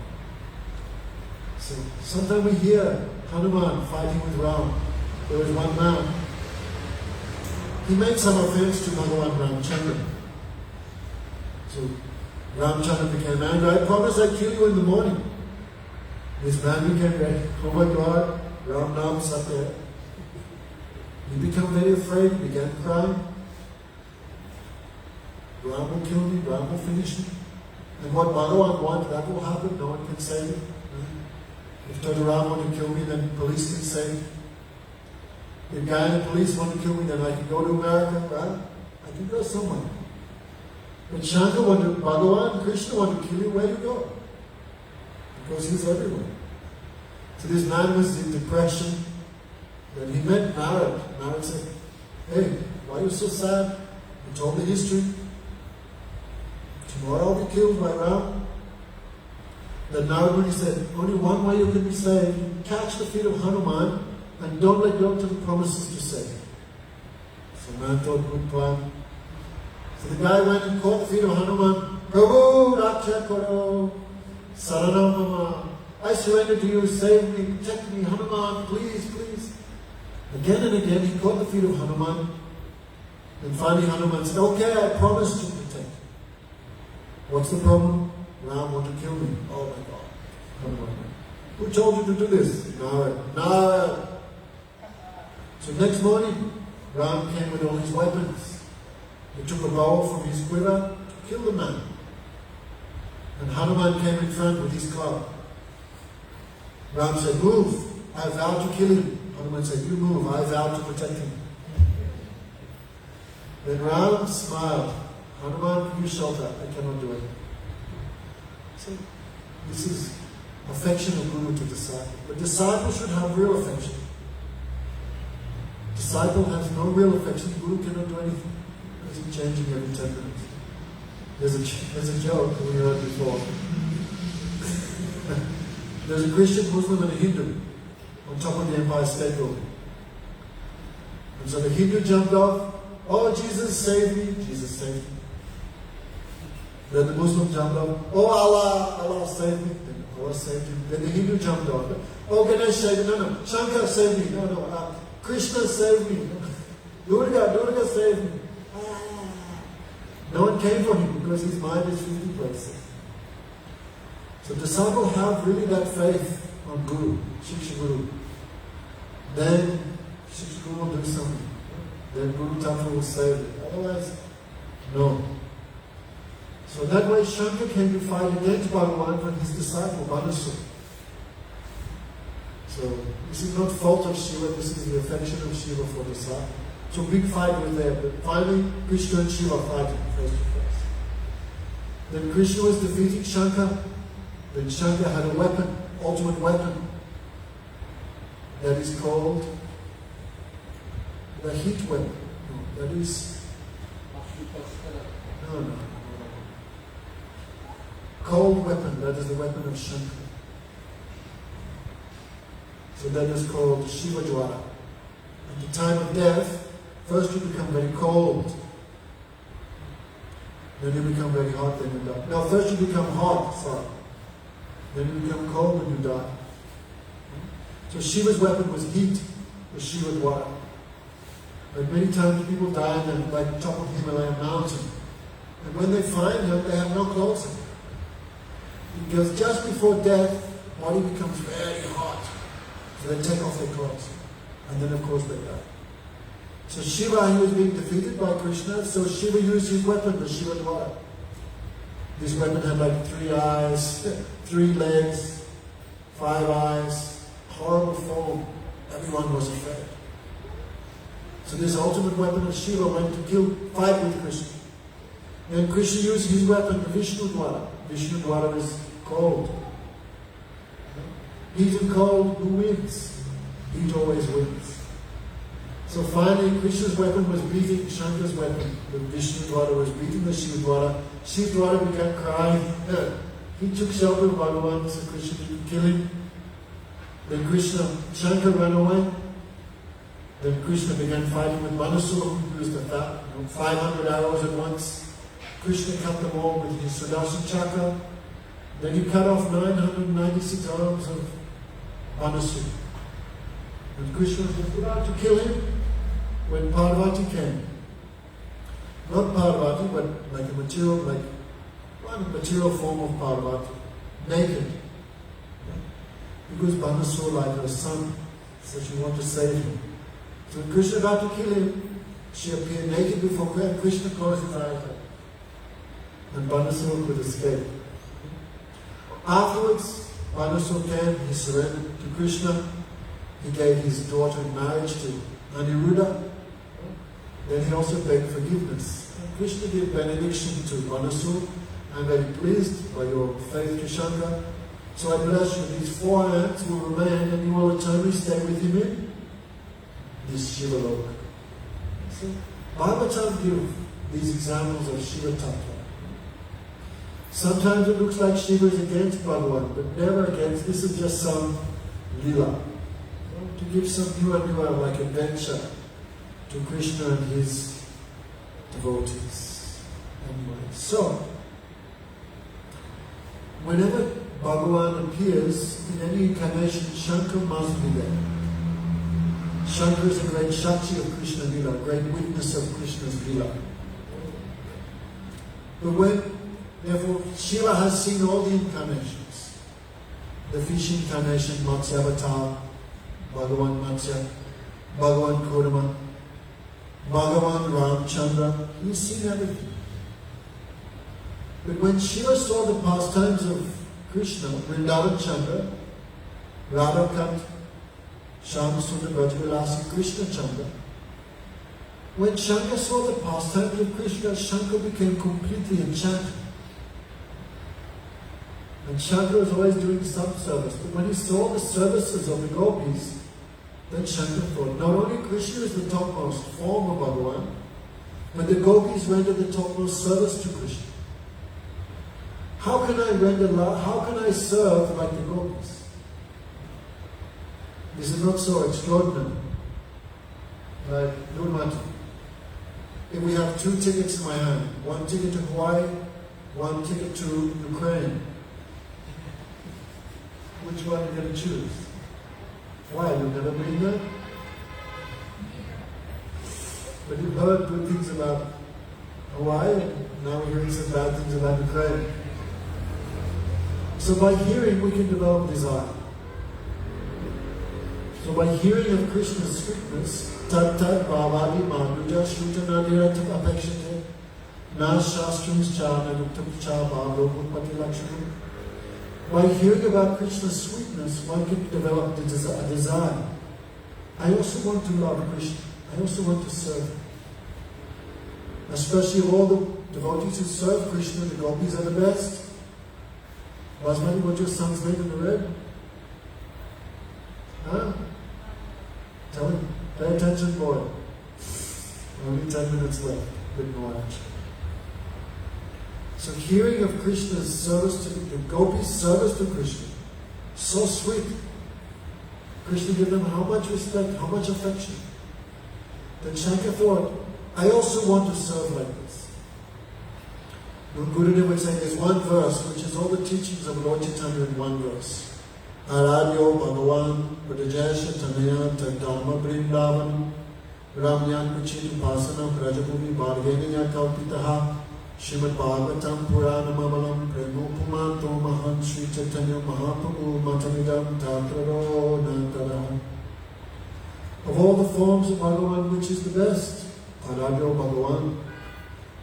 So sometimes we hear Hanuman fighting with Ram. There was one man. He made some offense to Bhagavan Ramchandra. So Ramchandra became angry. I promise I'd kill you in the morning. This man became ready. Oh my God, Ram Nam sat there. He became very afraid, he began crying. Ram will kill me, Ram will finish me. And what Bhagavan wants, that will happen, no one can save it. If Ram want to kill me, then police can save me. If guy and the police want to kill me, then I can go to America, right? I can go somewhere. But Shankar wanted, Bhagavan, Krishna want to kill you, where do you go? Because he's everywhere. So this man was in depression. Then he met Narad. Narad said, hey, why are you so sad? He told the history. Tomorrow I'll be killed by Ram. Then Narad, when he said, only one way you can be saved, catch the feet of Hanuman and don't let go to the promises to save. So man thought, good plan. So the guy went and caught the feet of Hanuman. Prabhu, Raksha Karo, Saranam Mama. I surrender to you, save me, protect me, Hanuman, please, please. Again and again he caught the feet of Hanuman. And finally Hanuman said, okay, I promise to protect you. What's the problem? Ram want to kill me. Oh my God. Hanuman. Who told you to do this? Narad. Narad. So next morning, Ram came with all his weapons. He took a bow from his quiver to kill the man. And Hanuman came in front with his club. Ram said, move, I vow to kill him. Hanuman said, you move, I vow to protect him. Then Ram smiled. Hanuman, you shelter, I cannot do it. So this is affection of Guru to disciple. But disciple should have real affection. Disciple has no real affection, Guru cannot do anything. It's changing every 10 minutes. There's a joke we heard before. There's a Christian, Muslim and a Hindu on top of the Empire State Building. And so the Hindu jumped off. Oh, Jesus saved me. Jesus saved me. Then the Muslim jumped off. Oh, Allah saved me. Then Allah saved him. Then the Hindu jumped off. Oh, Ganesh saved me. No. Shankar saved me. No. Krishna saved me. Durga saved me. No one came for him because his mind is 50 places. So disciples have really that faith on Guru, Shiksha Guru. Then Shiksha Guru will do something. Then Guru Tattva will save it. Otherwise, no. So that way Shankar came to fight against Bhagavan for his disciple, Banasura. So this is not fault of Shiva, this is the affection of Shiva for the disciple. So big fight was there, but finally Krishna and Shiva fighting face to face. Then Krishna was defeating Shankar. Then Shankar had a weapon, ultimate weapon, that is called the heat weapon. No, that is no. Cold weapon, that is the weapon of Shankar. So that is called Shiva Dwara. At the time of death, first you become very cold. Then you become very hot, then you die. No, first you become hot, sorry. Then you become cold when you die. So Shiva's weapon was heat, was Shiva Dwara. But many times people die on the top of Himalayan mountain. And when they find them, they have no clothes on. Because just before death, body becomes very hot. So they take off their clothes. And then of course they die. So Shiva, he was being defeated by Krishna, so Shiva used his weapon, the Shiva Dwara. This weapon had 3 eyes, 3 legs, 5 eyes, horrible form. Everyone was afraid. So this ultimate weapon of Shiva went to fight with Krishna. And Krishna used his weapon, the Vishnu Dwara. Vishnu Dwara is cold. Heat and cold, who wins? Heat always wins. So finally, Krishna's weapon was beating Shankar's weapon. The Vishnu Dwara was beating the Shiva Dwara. Shiva Dwara began crying. He took shelter of Bhagavan so Krishna didn't kill him. Then Shankar ran away. Then Krishna began fighting with Manasura, who used 500 arrows at once. Krishna cut them all with his Sudarshan Chakra. Then he cut off 996 arms of Manasura. And Krishna was about to kill him when Parvati came. Not Parvati, but like a material form of Parvati, naked. Because Manasura, like her son, so she wanted to save him. So when Krishna about to kill him, she appeared naked before Krishna. Krishna closed his eyes, and Manasura could escape. Afterwards, Manasura came, he surrendered to Krishna. He gave his daughter in marriage to Aniruddha. Then he also begged forgiveness. Krishna gave benediction to Manasura. I'm very pleased by your faith to Shankar. So I bless you. These 4 hands will remain and you will eternally stay with him in this Shiva Loka. So Bhagavatam gives these examples of Shiva Tattva. Sometimes it looks like Shiva is against Bhagavan, but never against. This is just some lila. To give some new like adventure to Krishna and his devotees. Anyway, so whenever Bhagavan appears in any incarnation, Shankar must be there. Shankar is a great Shakti of Krishna Lila, a great witness of Krishna's Lila. But therefore, Shiva has seen all the incarnations. The fish incarnation, Matsya Avatar, Bhagavan Matsya, Bhagavan Kurma, Bhagavan Ramchandra, he's seen everything. But when Shiva saw the pastimes of Krishna, Vrindavan Chandra, Radhakat, Shama Sundar Brajvilasi, Krishna Chandra, when Shankar saw the pastimes of Krishna, Shankar became completely enchanted. And Shankar was always doing some service. But when he saw the services of the gopis, then Shankar thought, not only Krishna is the topmost form of Bhagavan, but the gopis render the topmost service to Krishna. How can I serve like the gopis? This is not so extraordinary. Like, if we have 2 tickets in my hand, 1 ticket to Hawaii, 1 ticket to Ukraine, which one are you going to choose? Why? You've never been there? But you've heard good things about Hawaii, and now we're hearing some bad things about Ukraine. So by hearing, we can develop desire. So by hearing of Krishna's sweetness, tat tat bhavadi madhuja shrutanadira apekshate na shastrams cha naduktam cha bhavropati lakshanam. By hearing about Krishna's sweetness, one can develop a desire. I also want to love Krishna. I also want to serve him. Especially of all the devotees who serve Krishna, the gopis are the best. Basmati, what's your son's name in the red? Huh? Tell him. Pay attention, boy. Only 10 minutes left. A bit more action. So hearing of Krishna's service to the gopis' service to Krishna, so sweet. Krishna gave them how much respect, how much affection. Then Shankar thought, I also want to serve like this. Gurudev would say there's one verse, which is all the teachings of Lord Chaitanya in one verse. Aradyo Bhagavan Pradejesha Tanaya Tadama Vrindavan Ramyan Kuchit Upasana Prajabhumi Bhargeniya Kalpitaha Srimad Bhagavatam Puranam Amalam Premupumanto Mahan Sri Chaitanya Mahaprabhu Matamidam Tatraro Nantara. Of all the forms of Bhagavan, which is the best? Aradyo Bhagavan.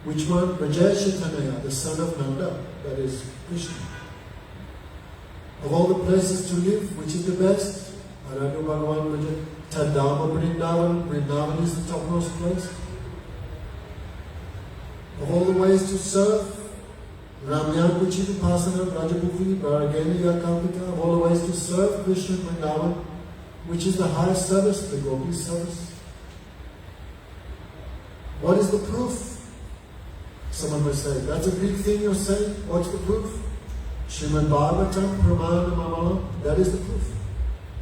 Which one? Rajesh Tanaya, the son of Nanda, that is Krishna. Of all the places to live, which is the best? Aradyo Bhagavan Rajesh. Tadama Vrindavan. Vrindavan is the topmost place. Of all the ways to serve, Ramyan Kuchit Upasana Rajabhuvi Bharageni Yakalpita. Of all the ways to serve Krishna Vrindavan, which is the highest service, the Gopi service. What is the proof? Someone will say, that's a big thing you're saying. What's the proof? Srimad Bhagavatam Pramana Mamala. That is the proof.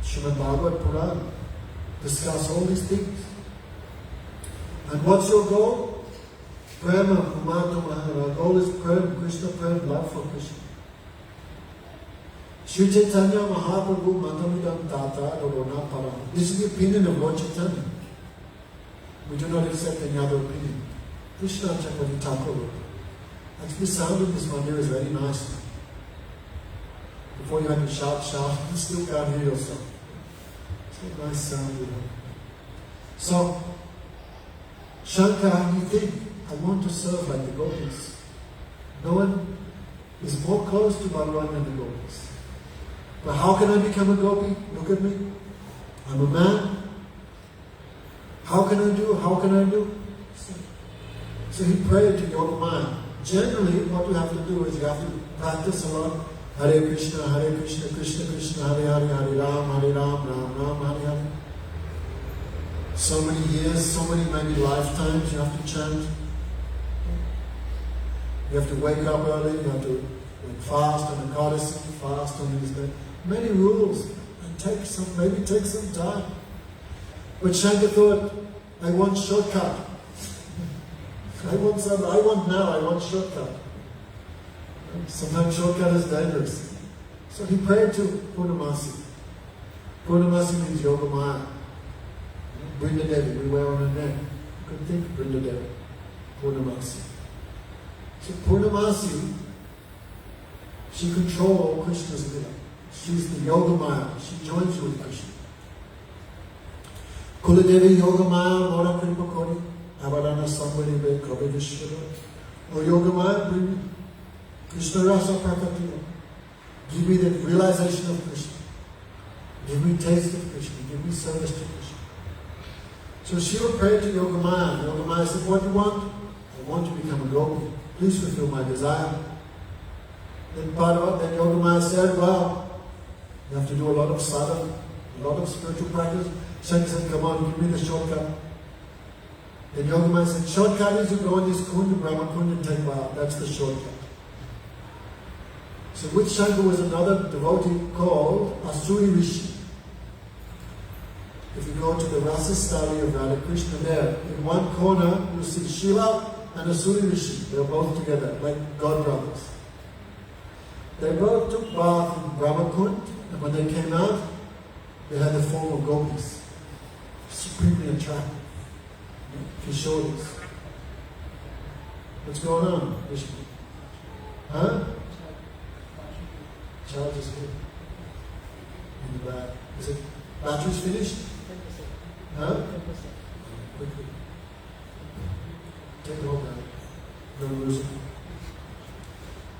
Srimad Bhagavat Purana. Discuss all these things. And what's your goal? Prema Umatamaha. Our goal is Prem, Krishna Prem, love for Krishna. Sri Chaitanya Mahaprabhu Madhamidam Tata Dorona Para. This is the opinion of Lord Chaitanya. We do not accept any other opinion. Krishna Chaitanya Thakur. Actually, the sound of this mandir is very nice. Before you had to shout, you still can't hear yourself. It's a nice sound, you know. So, Shankara, you think, I want to serve like the gopis. No one is more close to Bhagavan than the gopis. But how can I become a gopi? Look at me. I'm a man. How can I do? So he prayed to Yogamaya. Generally, what you have to do is you have to practice a lot. Hare Krishna, Krishna Krishna, Hare Hare, Hare Ram, Ram Ram, Hare Hare. So many years, so many maybe lifetimes you have to chant. You have to wake up early, you have to fast on the goddess, fast on these days. Many rules, and maybe take some time. But Shankar thought, I want shortcut. I want shortcut. Sometimes shortcut is dangerous. So he prayed to Purnamasi. Purnamasi means Yogamaya. Vrindavan, we wear on our neck. You could think Vrindavan, Purnamasi. So Purnamasi, she controls all Krishna's lila. She's the Yogamaya. She joins with Krishna. Kuladevi Yogamaya Mora Kripakori Avadana Sambhari Ve Kavivishvara. O Yogamaya, bring Krishna Rasa Prakatiya. Give me the realization of Krishna. Give me taste of Krishna. Give me service to Krishna. So Shiva prayed to Yogamaya. Yogamaya said, what do you want? I want to become a gopi. Please fulfill my desire. Then Yogamaya said, well, you have to do a lot of sadhana, a lot of spiritual practice. Shankar said, come on, give me the shortcut. Then Yogamaya said, shortcut is you go on this kund, Brahma kund, and take vow. That's the shortcut. So with Shankar was another devotee called Asuri Rishi. If you go to the Rasa Stali of Radha Krishna there, in one corner you see Shiva and Asuri Rishi. They're both together, like god brothers. They both took bath in Brahma Kund, and when they came out, they had the form of gopis. Supremely attractive. Kishoris. What's going on, Vishnu? Huh? Child is here. In the back. Is it batteries finished? Huh? Quickly. Take it all down. Don't lose it.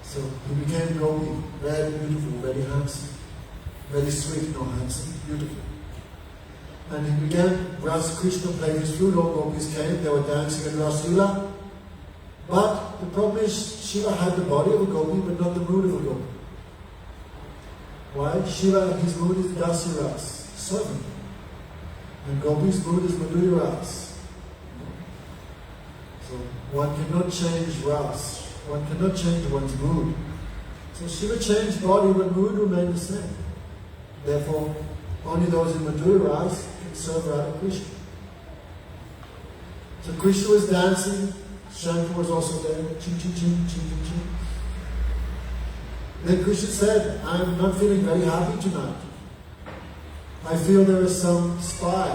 So he became gopi, very beautiful, very handsome, very sweet, no handsome, beautiful. And he began, Rasa Krishna played his flute, all gopis came, they were dancing in Rasa Lila. But the problem is, Shiva had the body of a gopi, but not the mood of a gopi. Why? Shiva, his mood is Dasi Ras, servant. And gopi's mood is Madhuri Ras. So one cannot change Ras. One cannot change one's mood. So Shiva changed body, but mood remained the same. Therefore, only those in Madhuri Ras can serve Radha Krishna. So Krishna was dancing, Shankar was also there, ching ching ching ching ching ching. Then Krishna said, I'm not feeling very happy tonight. I feel there is some spy.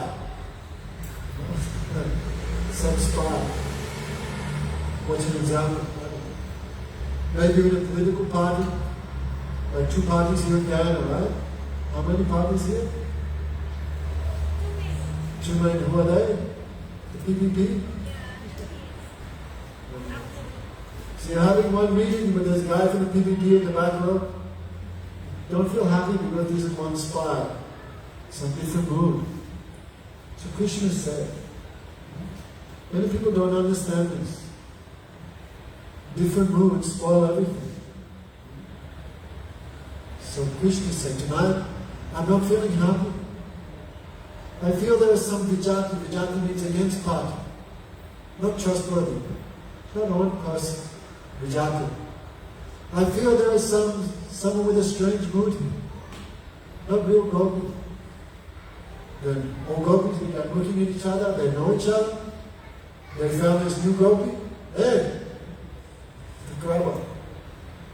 Some spy. What's an example? Maybe in a political party, like 2 parties here in Guyana, right? How many parties here? 2 many. Who are they? The PPP? So you're having one meeting, but there's a guy from the PPP in the back row. Don't feel happy because this is one spy. Some different mood. So Krishna said, many people don't understand this. Different moods spoil everything. So Krishna said, tonight, I'm not feeling happy. I feel there is some vijati. Vijati means against party. not trustworthy, not one person, rejected. I feel there is someone with a strange mood here, not real gopi. Then all gopis began looking at each other, they know each other, they found this new gopi. Hey, the Kawa,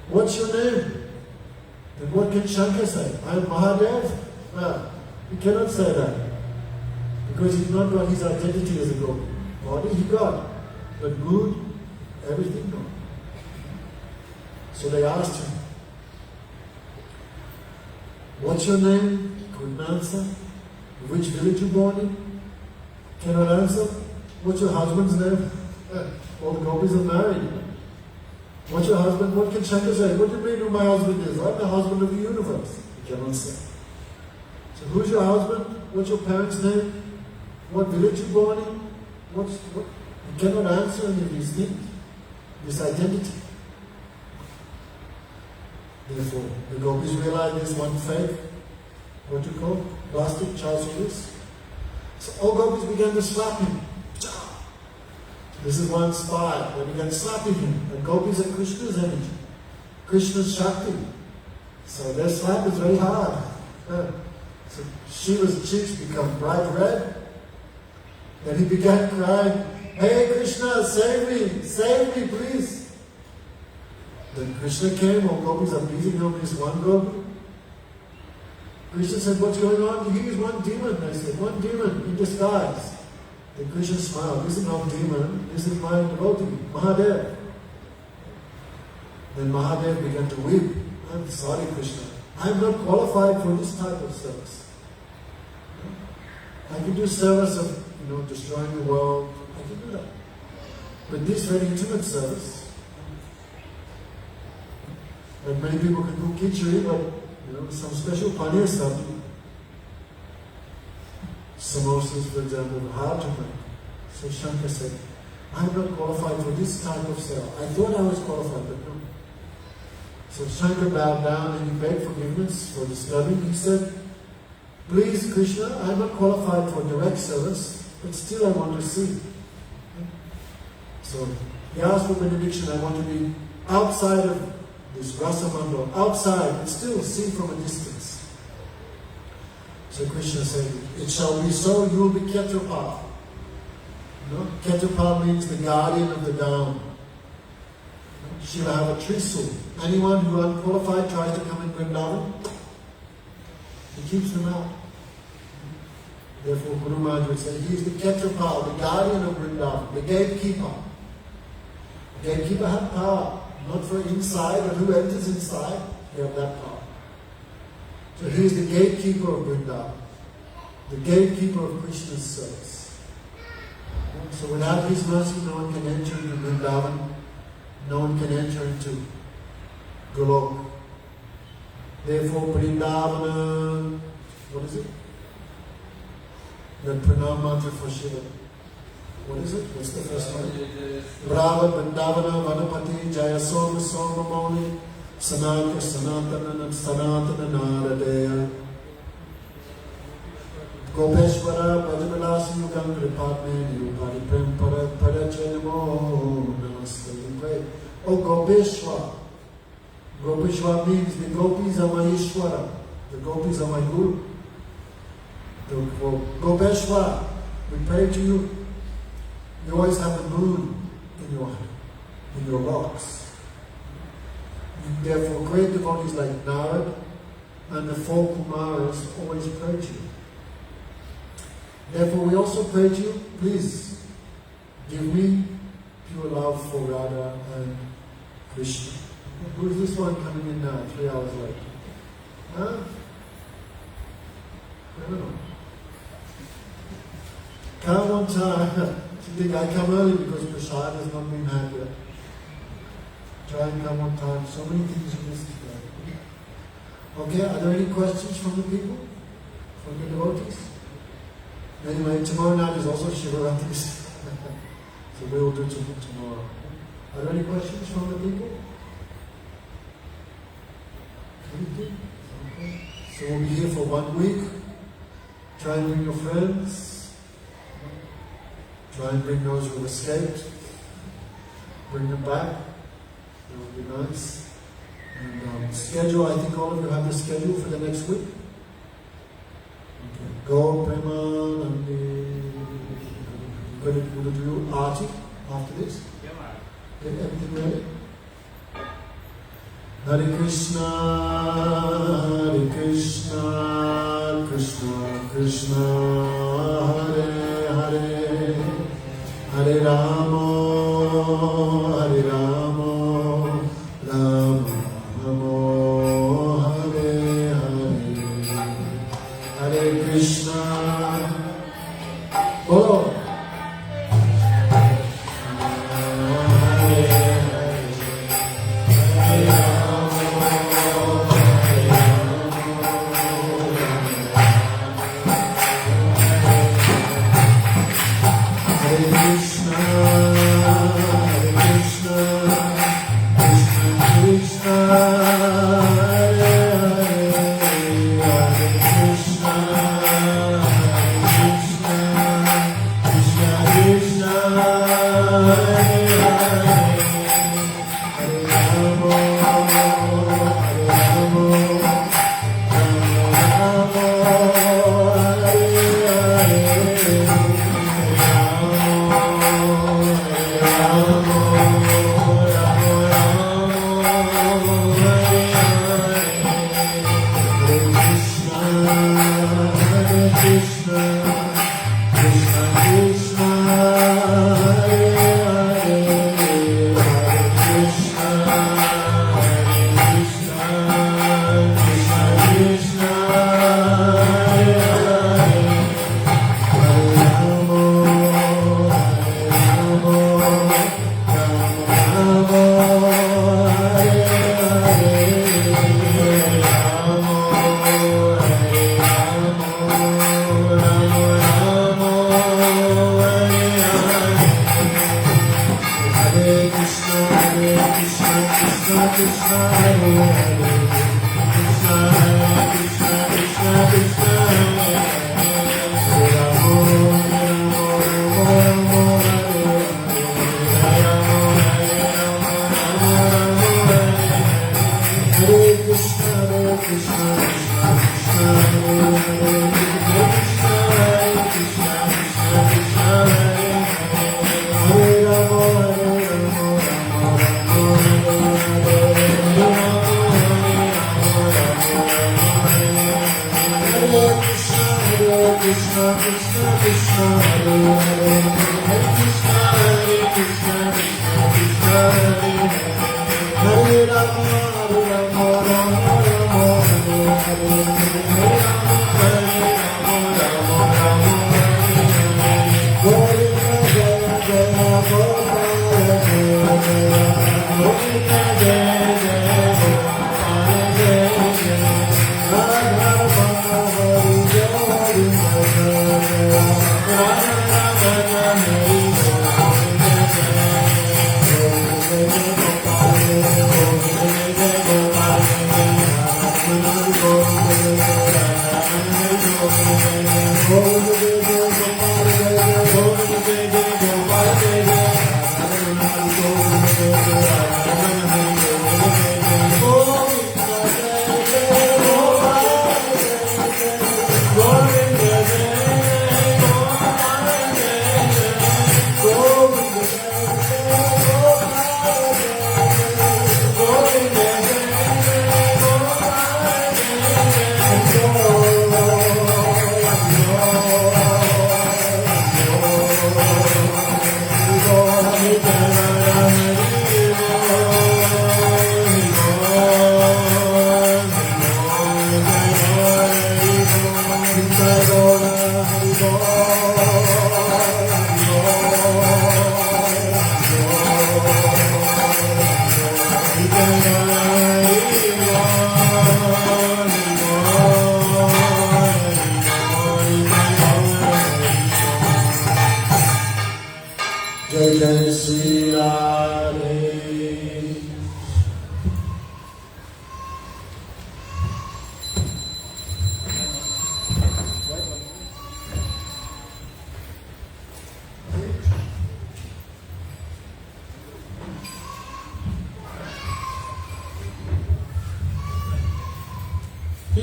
what's your name? Then what can Shankar say? I am Mahadev? Well, he cannot say that. Because he's not got his identity as a gopi. Body he got, but mood, everything no. So they asked him, what's your name? Couldn't answer. Which village you born in? Cannot answer. What's your husband's name? All the gopis are married. What's your husband? What can Shankar say? What do you mean who my husband is? I'm the husband of the universe. He cannot say. So who's your husband? What's your parents' name? What village you born in? What? He cannot answer any of these things. This identity. Therefore, the gopis realize this one fake, what you call, plastic child service. So all gopis began to slap him. This is one spy. They began slapping him. And gopis are Krishna's energy. Krishna's Shakti. So their slap is very hard. So Shiva's cheeks become bright red. Then he began crying, hey Krishna, save me please. Then Krishna came, all gopis are beating on this one gopi. Krishna said, what's going on? He is one demon. They said, one demon in disguise. Then Krishna smiled, this is not demon, this is my devotee, Mahadev. Then Mahadev began to weep. I'm sorry Krishna, I'm not qualified for this type of service. I can do service of, destroying the world, I can do that. But this very intimate service, and many people can do khichdi, but some special paneer stuff, samosas for example, hard to make. So Shankar said, I'm not qualified for this type of service. I thought I was qualified, but no. So Shankar bowed down and he begged forgiveness for disturbing. He said, please Krishna, I'm not qualified for direct service, but still I want to see. So he asked for benediction, I want to be outside of this rasa mandal, outside, but still see from a distance. So Krishna said, it shall be so, you will be Ketrapal. Ketrapal means the guardian of the down. Shiva have a trisul. Anyone who unqualified tries to come in Vrindavan, he keeps them out. Therefore Guru Maharaj would say, he is the Ketrapal, the guardian of Vrindavan, the gatekeeper. The gatekeeper have power, not for inside, but who enters inside, they have that power. So he is the gatekeeper of Vrindavan, the gatekeeper of Krishna's service. So without his mercy, no one can enter into Vrindavan, no one can enter into Golok. Therefore, Vrindavana, what is it? The pranam mantra for Shiva. What is it? What's the first one? Brava Vrindavana Vanapati Jaya Soma Soma Moni Sanaka Sanatana Sanatana Naradeya Gopeshwara Bhajamalasi Yukam Kripadme Nirupari Prem Parachanamo Namaste. Great. Oh Gopeshwara. Gopeshwara means the gopis are my Ishwara. The gopis are my Guru. Gopeshwara, we pray to you. You always have the moon in your locks. Therefore, great devotees like Narad and the four Kumaras always pray to you. Therefore, we also pray to you, please give me pure love for Radha and Krishna. Who is this one coming in now, 3 hours late? Huh? I don't know. Come on time. You think I come early because prasad has not been had yet. Try and come on time. So many things you missed today. Okay, are there any questions from the people? From the devotees? Anyway, tomorrow night is also Shivaratri. So we will do tomorrow. Are there any questions from the people? Anything? Okay. So we'll be here for 1 week. Try and bring your friends. Try and bring those who have escaped. Bring them back. That would be nice. And schedule, I think all of you have the schedule for the next week. Okay. Go, Prema, and we're going to do Aarti after this. Get everything ready? Hare Krishna, Krishna Krishna, Hare Hare, Hare Rama, Rama Rama, Hare Hare, Hare Krishna. Oh.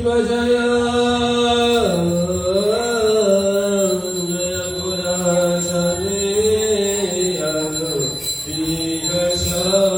Shiv जय जय पुराशने अद्वैत शर्मा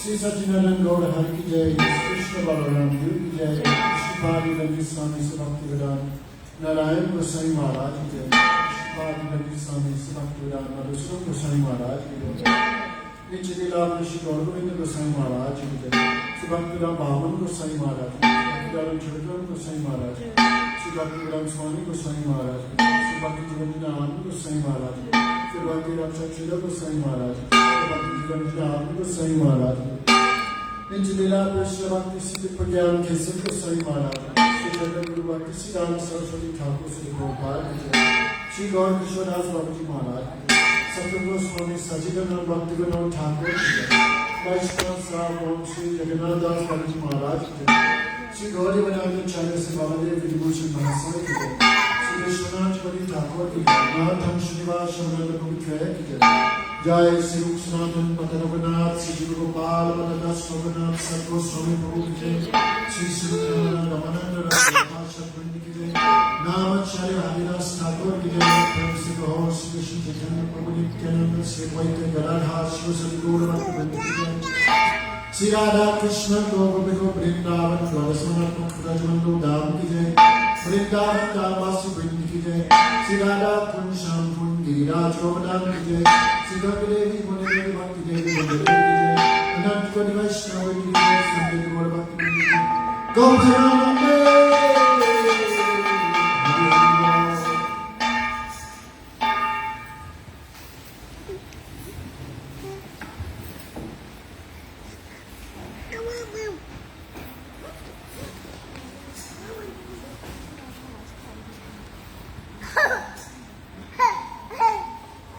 श्री सच्चिदानंद गौड़ हरि की जय, कृष्ण बलराम देव की जय, श्रीपाद रवि स्वामी से भक्ति विदान, नारायण गोसाई महाराज की जय, श्रीपाद रवि स्वामी से भक्ति विदान, मधुसूदन गोसाई महाराज की जय। नीचे लीला में श्री गौर गोविंद गोसाई महाराज की जय, श्री भक्तिराम बामन गोसाई महाराज की जय, भक्तिराम छड़कर गोसाई महाराज की जय, श्री भक्तिराम स्वामी गोसाई महाराज की जय, श्री भक्ति जीवन आनंद गोसाई महाराज की जय, श्री भक्तिराम सच्चिदा गोसाई महाराज की जय, श्री भक्ति जीवन आनंद गोसाई महाराज की जय, नीचे लीला में श्री भक्ति सिद्ध प्रज्ञान केसर गोसाई महाराज की जय, श्री जगत गुरु भक्ति श्री राम सरस्वती ठाकुर श्री गोपाल की जय, श्री गौर किशोरदास बाबू जी महाराज की जय, सतगुरु स्वामी सचिदानंद भक्तिगण ठाकुर की जय, वैष्णव साहब ओम श्री जगन्नाथ दास बाबू जी महाराज की जय, श्री गौरी बनानंद चार्य से बाबादेव विभूषण महाशय की जय, श्री विश्वनाथ बली ठाकुर की जय, नाथम श्रीनिवास शमनंद गोविंद की जय, जय श्री रूप सनातन पद रघुनाथ श्री गुरु गोपाल पद शोभनाथ सतगुरु स्वामी प्रभु की जय, श्री सत्यनारायण रमानंद रघुनाथ की जय, नामाचार्य हरिदास ठाकुर की जय, प्रेम से कहो श्री कृष्ण चैतन्य प्रभु नित्यानंद श्री द्वैत गदाधर शिव सद्गुरु भक्त की जय, श्री राधा कृष्ण गोपिक वृंदावन द्वादशमनात्मक ब्रजमंडल धाम की जय, वृंदावन धामवासी वृंद की जय, श्री राधा कुंज श्याम कुंज गिरिराज गोवर्धन की जय, श्री गंगा देवी मुनि देवी भक्ति देवी वंदे की जय, अनंत कोटि वैष्णव की जय, संत गौर भक्ति की जय, गौ